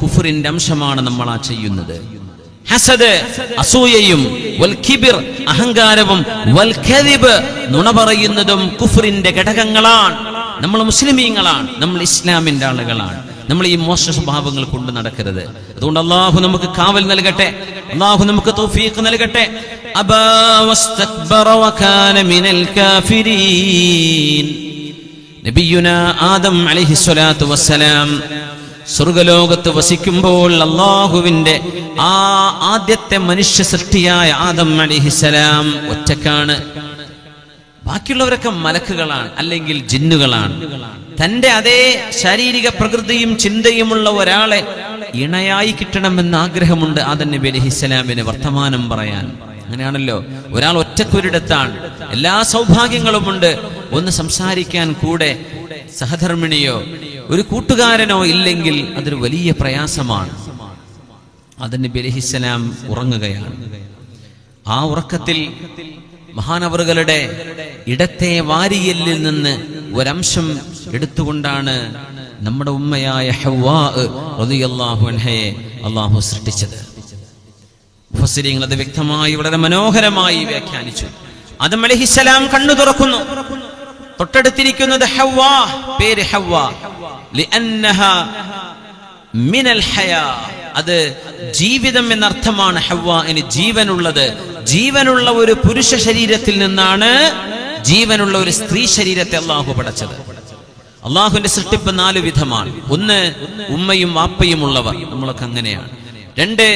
കുഫറിന്റെ അംശമാണ് നമ്മൾ ആ ചെയ്യുന്നത്. ഹസദ് അസൂയയും, വൽ കിബിർ അഹങ്കാരവും, വൽ കദിബ് നുണ പറയുന്നതും കുഫറിന്റെ ഘടകങ്ങളാണ്. നമ്മൾ മുസ്ലിമീങ്ങളാണ്, നമ്മൾ ഇസ്ലാമിന്റെ ആളുകളാണ്. നമ്മൾ ഈ മോശ സ്വഭാവങ്ങൾ കൊണ്ട് നടക്കരുത്. അതുകൊണ്ട് അല്ലാഹു നമുക്ക് കാവൽ നൽകട്ടെ, അല്ലാഹു നമുക്ക് തൗഫീഖ് നൽകട്ടെ. അബാ വസ്തക്ബറ വകാന മിനൽ കാഫിരീൻ. നബിയുനാ ആദം അലൈഹിസ്സലാത്തു വസ്സലാം സ്വർഗലോകത്ത് വസിക്കുമ്പോൾ അല്ലാഹുവിന്റെ ആ ആദ്യത്തെ മനുഷ്യ സൃഷ്ടിയായ ആദം അലൈഹിസ്സലാം ഒറ്റക്കാണ്. ബാക്കിയുള്ളവരൊക്കെ മലക്കുകളാണ്, അല്ലെങ്കിൽ ജിന്നുകളാണ്. തന്റെ അതേ ശാരീരിക പ്രകൃതിയും ചിന്തയുമുള്ള ഒരാളെ ഇണയായി കിട്ടണമെന്ന് ആഗ്രഹമുണ്ട് ആദം നബി അലൈഹിസ്സലാമിന് വർത്തമാനം പറയാൻ. അങ്ങനെയാണല്ലോ, ഒരാൾ ഒറ്റക്കൊരിടത്താണ്, എല്ലാ സൗഭാഗ്യങ്ങളുമുണ്ട്, ഒന്ന് സംസാരിക്കാൻ കൂടെ സഹധർമ്മിണിയോ ഒരു കൂട്ടുകാരനോ ഇല്ലെങ്കിൽ അതൊരു വലിയ പ്രയാസമാണ്. ആദം നബി അലൈഹിസ്സലാം ഉറങ്ങുകയാണ്. ആ ഉറക്കത്തിൽ മഹാനവറുകളുടെ ഇടത്തെ വാരിയലിൽ നിന്ന് ഒരംശം എടുത്തുകൊണ്ടാണ് നമ്മുടെ ഉമ്മയായ ഹവ്വാ റളിയല്ലാഹു അൻഹയെ അല്ലാഹു സൃഷ്ടിച്ചത്. മുഫസ്സിരീങ്ങൾ അത് വ്യക്തമായി വളരെ മനോഹരമായി വ്യാഖ്യാനിച്ചു. ആദം അലൈഹിസ്സലാം കണ്ണു തുറക്കുന്നു. തൊട്ടടുത്തിരിക്കുന്നത് ഹവ്വാ, പേര് ഹവ്വാ, ലിഅന്നഹാ മിനൽ ഹയാ, അത് ജീവിതം എന്നർത്ഥമാണ്. ഹവ്വാ ഇനി ജീവനുള്ളത്, ജീവനുള്ള ഒരു പുരുഷ ശരീരത്തിൽ നിന്നാണ് ജീവനുള്ള ഒരു സ്ത്രീ ശരീരത്തെ അള്ളാഹു പടച്ചത്. അള്ളാഹുവിന്റെ സൃഷ്ടിപ്പ് 4 വിധമാണ്. ഒന്ന്, ഉമ്മയും വാപ്പയും ഉള്ളവർ, നമ്മളൊക്കെ അങ്ങനെയാണ്. 2,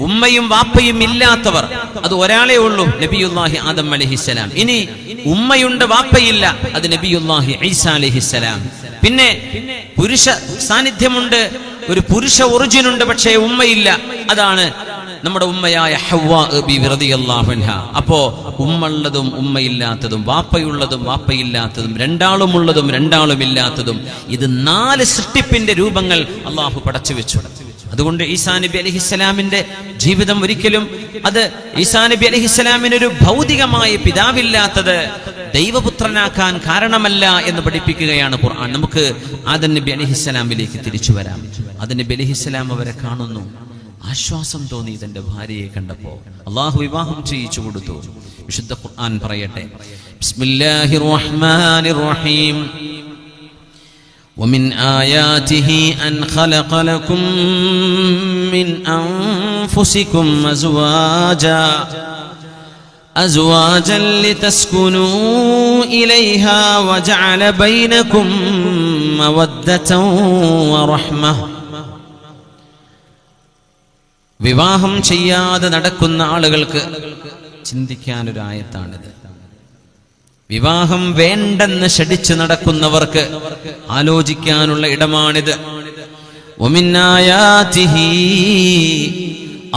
ഉമ്മയും വാപ്പയും ഇല്ലാത്തവർ, അത് ഒരാളേ ഉള്ളൂ, നബിയുല്ലാഹി ആദം അലൈഹിസ്സലാം. ഇനി ഉമ്മയുണ്ട് വാപ്പയില്ല, അത് നബിയുല്ലാഹി ഈസാ അലൈഹിസ്സലാം. പിന്നെ പുരുഷ സാന്നിധ്യമുണ്ട്, ഒരു പുരുഷ ഒറിജിനുണ്ട്, പക്ഷേ ഉമ്മയില്ല, അതാണ് നമ്മുടെ ഉമ്മയായ ഹവ്വാ ബീവി റളിയല്ലാഹു അൻഹ. അപ്പോ ഉമ്മയുള്ളതും ഉമ്മയില്ലാത്തതും, വാപ്പയുള്ളതും വാപ്പയില്ലാത്തതും, രണ്ടാളുമുള്ളതും രണ്ടാളുമില്ലാത്തതും, ഇത് 4 സൃഷ്ടിപ്പിന്റെ രൂപങ്ങൾ അള്ളാഹു പടച്ചു വെച്ചു. അതുകൊണ്ട് ഈസാ നബി അലൈഹിസ്സലാമിന്റെ ജീവിതം ഒരിക്കലും, അത് ഈസാ നബി അലൈഹിസ്സലാമിനൊരു ഭൗതികമായ പിതാവില്ലാത്തത് ദൈവപുത്രനാക്കാൻ കാരണമല്ല എന്ന് പഠിപ്പിക്കുകയാണ് ഖുർആൻ. നമുക്ക് ആദം നബി അലൈഹിസ്സലാമിലേക്ക് തിരിച്ചു വരാം. ആദം നബി അലൈഹിസ്സലാം അവരെ കാണുന്നു, ആശ്വാസം തോന്നി തന്റെ ഭാര്യയെ കണ്ടപ്പോ. അള്ളാഹു വിവാഹം ചെയ്യിച്ചു കൊടുത്തു. വിശുദ്ധ ഖുർആൻ പറയട്ടെ, ബിസ്മില്ലാഹിർ റഹ്മാനിർ റഹീം. ومن آياته أن خلق لكم من أنفسكم أزواجا لتسكنوا إليها وجعل بينكم مودة ورحمة. വിവാഹം ചെയ്യാതെ നടക്കുന്ന ആളുകൾക്ക് ചിന്തിക്കാനൊരു ആയത്താണിത്. വിവാഹം വേണ്ടെന്ന് ശഠിച്ചു നടക്കുന്നവർക്ക് ആലോചിക്കാനുള്ള ഇടമാണിത്.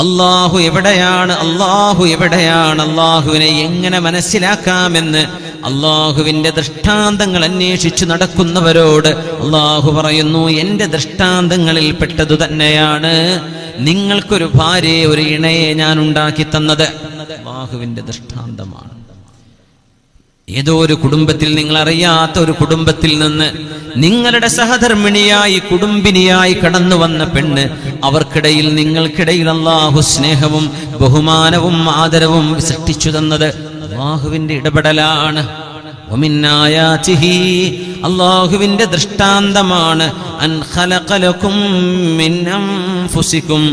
അല്ലാഹു എവിടെയാണ്, അല്ലാഹു എവിടെയാണ്, അല്ലാഹുവിനെ എങ്ങനെ മനസ്സിലാക്കാമെന്ന് അള്ളാഹുവിന്റെ ദൃഷ്ടാന്തങ്ങൾ അന്വേഷിച്ചു നടക്കുന്നവരോട് അള്ളാഹു പറയുന്നു, എന്റെ ദൃഷ്ടാന്തങ്ങളിൽ പെട്ടതു തന്നെയാണ് നിങ്ങൾക്കൊരു ഭാര്യയെ, ഒരു ഇണയെ ഞാൻ ഉണ്ടാക്കി തന്നത്. അള്ളാഹുവിന്റെ ദൃഷ്ടാന്തമാണ്. ഏതോ ഒരു കുടുംബത്തിൽ, നിങ്ങൾ അറിയാത്ത ഒരു കുടുംബത്തിൽ നിന്ന് നിങ്ങളുടെ സഹധർമ്മിണിയായി, കുടുംബിനിയായി കടന്നു വന്ന പെണ്ണ്, അവർക്കിടയിൽ, നിങ്ങൾക്കിടയിൽ അല്ലാഹു സ്നേഹവും ബഹുമാനവും ആദരവും സൃഷ്ടിച്ചു തന്നത് അല്ലാഹുവിന്റെ ഇടപെടലാണ്. അല്ലാഹുവിന്റെ ദൃഷ്ടാന്തമാണ് അൻ ഖലഖ ലക്കും മിൻ അൻഫുസികും,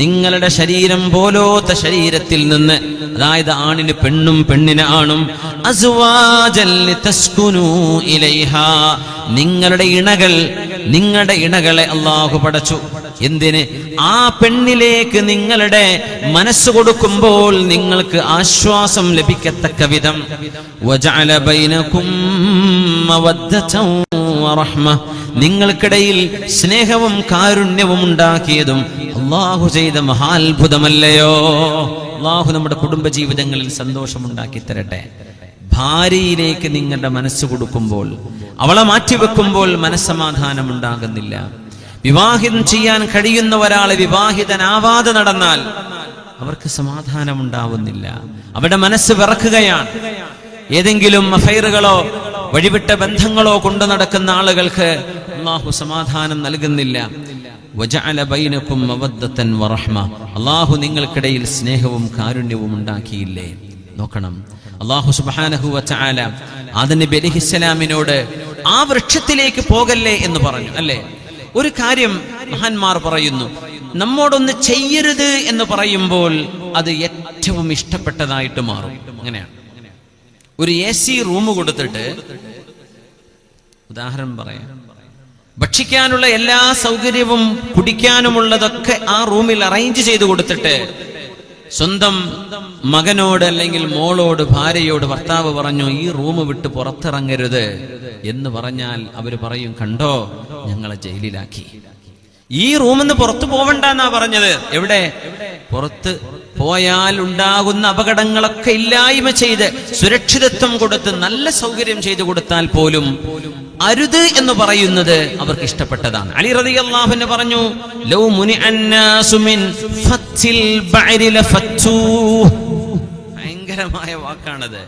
നിങ്ങളുടെ ശരീരം പോലോത്ത ശരീരത്തിൽ നിന്ന്, അതായത് ആണിന് പെണ്ണും പെണ്ണിന് ആണും, അസ്വാജൻ ലിതസ്കുനൂ ഇലൈഹാ, നിങ്ങളുടെ ഇണകളെ അല്ലാഹു പടച്ചു. എന്തിന്? ആ പെണ്ണിലേക്ക് നിങ്ങളുടെ മനസ്സ് കൊടുക്കുമ്പോൾ നിങ്ങൾക്ക് ആശ്വാസം ലഭിക്കത്തക്ക വിധം. വജഅല ബൈനകും മവദ്ദതൻ വറഹ്മ, നിങ്ങൾക്കിടയിൽ സ്നേഹവും കാരുണ്യവും ഉണ്ടാക്കിയതും അല്ലാഹു ചെയ്ത മഹാത്ഭുതമല്ലയോ? അല്ലാഹു നമ്മുടെ കുടുംബജീവിതങ്ങളിൽ സന്തോഷമുണ്ടാക്കി തരട്ടെ. ഭാര്യയിലേക്ക് നിങ്ങളുടെ മനസ്സ് കൊടുക്കുമ്പോൾ, അവളെ മാറ്റിവെക്കുമ്പോൾ മനസ്സമാധാനം ഉണ്ടാകുന്നില്ല. വിവാഹിതം ചെയ്യാൻ കഴിയുന്ന ഒരാളെ വിവാഹിതനാവാതെ നടന്നാൽ അവർക്ക് സമാധാനം ഉണ്ടാവുന്നില്ല. അവരുടെ മനസ്സ് വിറക്കുകയാണ്. ഏതെങ്കിലും അഫൈറുകളോ വഴിവിട്ട ബന്ധങ്ങളോ കൊണ്ടു നടക്കുന്ന ആളുകൾക്ക് അല്ലാഹു സമാധാനം നൽകുന്നില്ല. വജഅല ബൈനകും മവദ്ദതൻ വറഹ്മ, അല്ലാഹു നിങ്ങൾക്കിടയിൽ സ്നേഹവും കാരുണ്യവും ഉണ്ടാക്കിയില്ലേ? നോക്കണം, അല്ലാഹു സുബ്ഹാനഹു വ തആല ആദം നബി അലൈഹിസ്സലാമിനോട് ആ വൃക്ഷത്തിലേക്ക് പോകല്ലേ എന്ന് പറഞ്ഞു, അല്ലേ? ഒരു കാര്യം മഹാന്മാർ പറയുന്നു, നമ്മോടൊന്ന് ചെയ്യരുത് എന്ന് പറയുമ്പോൾ അത് ഏറ്റവും ഇഷ്ടപ്പെട്ടതായിട്ട് മാറും. അങ്ങനെയാണ്. ഒരു AC റൂം കൊടുത്തിട്ട്, ഉദാഹരണം പറയാം, ഭക്ഷിക്കാനുള്ള എല്ലാ സൗകര്യവും കുടിക്കാനുമുള്ളതൊക്കെ ആ റൂമിൽ അറേഞ്ച് ചെയ്ത് കൊടുത്തിട്ട് സ്വന്തം മകനോട് അല്ലെങ്കിൽ മോളോട്, ഭാര്യയോട് ഭർത്താവ് പറഞ്ഞു, ഈ റൂം വിട്ട് പുറത്തിറങ്ങരുത് എന്ന് പറഞ്ഞാൽ അവര് പറയും, കണ്ടോ ഞങ്ങളെ ജയിലിലാക്കി. ഈ റൂമിന്ന് പുറത്തു പോവണ്ടെന്നാ പറഞ്ഞത്. എവിടെ? പുറത്ത് പോയാൽ ഉണ്ടാകുന്ന അപകടങ്ങളൊക്കെ ഇല്ലായ്മ ചെയ്ത് സുരക്ഷിതത്വം കൊടുത്ത് നല്ല സൗകര്യം ചെയ്തു കൊടുത്താൽ പോലും അരുത് എന്ന് പറയുന്നത് അവർക്ക് ഇഷ്ടപ്പെട്ടതാണ്. അലി റളിയല്ലാഹു അൻഹു പറഞ്ഞു, ലൗ മുനിഅന്നാസു മിൻ ഫത്തിൽ ബഅരി ലഫത്തു. ഭയങ്കരമായ വാക്കാണത്.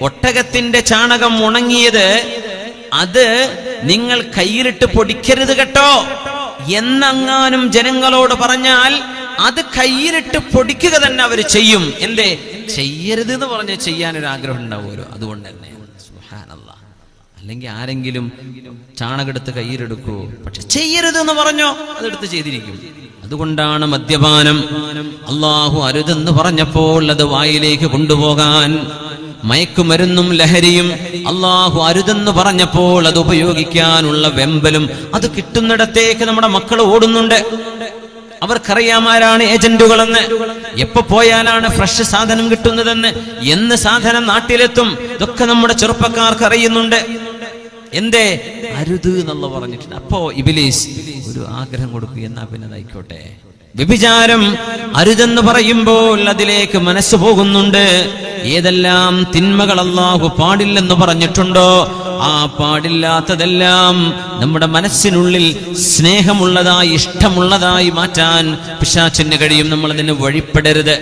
ഒട്ടകത്തിന്റെ ചാണകം ഉണങ്ങിയത് അത് നിങ്ങൾ കയ്യിലിട്ട് പൊടിക്കരുത് കേട്ടോ എന്നങ്ങാനും ജനങ്ങളോട് പറഞ്ഞാൽ അത് കയ്യിലിട്ട് പൊടിക്കുക തന്നെ അവർ ചെയ്യും. എന്തേ? ചെയ്യരുത് എന്ന് പറഞ്ഞ് ചെയ്യാനൊരു ആഗ്രഹം ഉണ്ടാവുമല്ലോ, അതുകൊണ്ട് തന്നെ. സുബ്ഹാനല്ലാഹ്. അല്ലെങ്കിൽ ആരെങ്കിലും ചാണകെടുത്ത് കയ്യിലെടുക്കൂ, പക്ഷെ ചെയ്യരുത് എന്ന് പറഞ്ഞോ അതെടുത്ത് ചെയ്തിരിക്കും. അതുകൊണ്ടാണ് മദ്യപാനം അല്ലാഹു അരുതെന്ന് പറഞ്ഞപ്പോൾ അത് വായിലേക്ക് കൊണ്ടുപോകാൻ, മയക്കുമരുന്നും ലഹരിയും അല്ലാഹു അരുതെന്ന് പറഞ്ഞപ്പോൾ അത് ഉപയോഗിക്കാനുള്ള വെമ്പലും, അത് കിട്ടുന്നിടത്തേക്ക് നമ്മുടെ മക്കൾ ഓടുന്നുണ്ട്. അവർക്കറിയാമാരാണ് ഏജന്റുകളെന്ന്, എപ്പോ പോയാലാണ് ഫ്രഷ് സാധനം കിട്ടുന്നതെന്ന്, എന്ന് സാധനം നാട്ടിലെത്തും, ഇതൊക്കെ നമ്മുടെ ചെറുപ്പക്കാർക്ക് അറിയുന്നുണ്ട്. എന്തേ? അരുത് എന്നുള്ള പറഞ്ഞിട്ടുണ്ട്. അപ്പോ ഇബ്ലീസ് ഒരു ആഗ്രഹം കൊടുക്കും, എന്നാ പിന്നെ അതായിക്കോട്ടെ. വ്യഭിചാരം അരുതെന്ന് പറയുമ്പോൾ അതിലേക്ക് മനസ്സ് പോകുന്നുണ്ട്. ഏതെല്ലാം തിന്മകൾ അല്ലാഹു പാടില്ലെന്ന് പറഞ്ഞിട്ടുണ്ടോ ആ പാടില്ലാത്തതെല്ലാം നമ്മുടെ മനസ്സിനുള്ളിൽ സ്നേഹമുള്ളതായി, ഇഷ്ടമുള്ളതായി മാറ്റാൻ പിശാചിന് കഴിയും. നമ്മൾ അതിന് വഴിപ്പെടരുത്.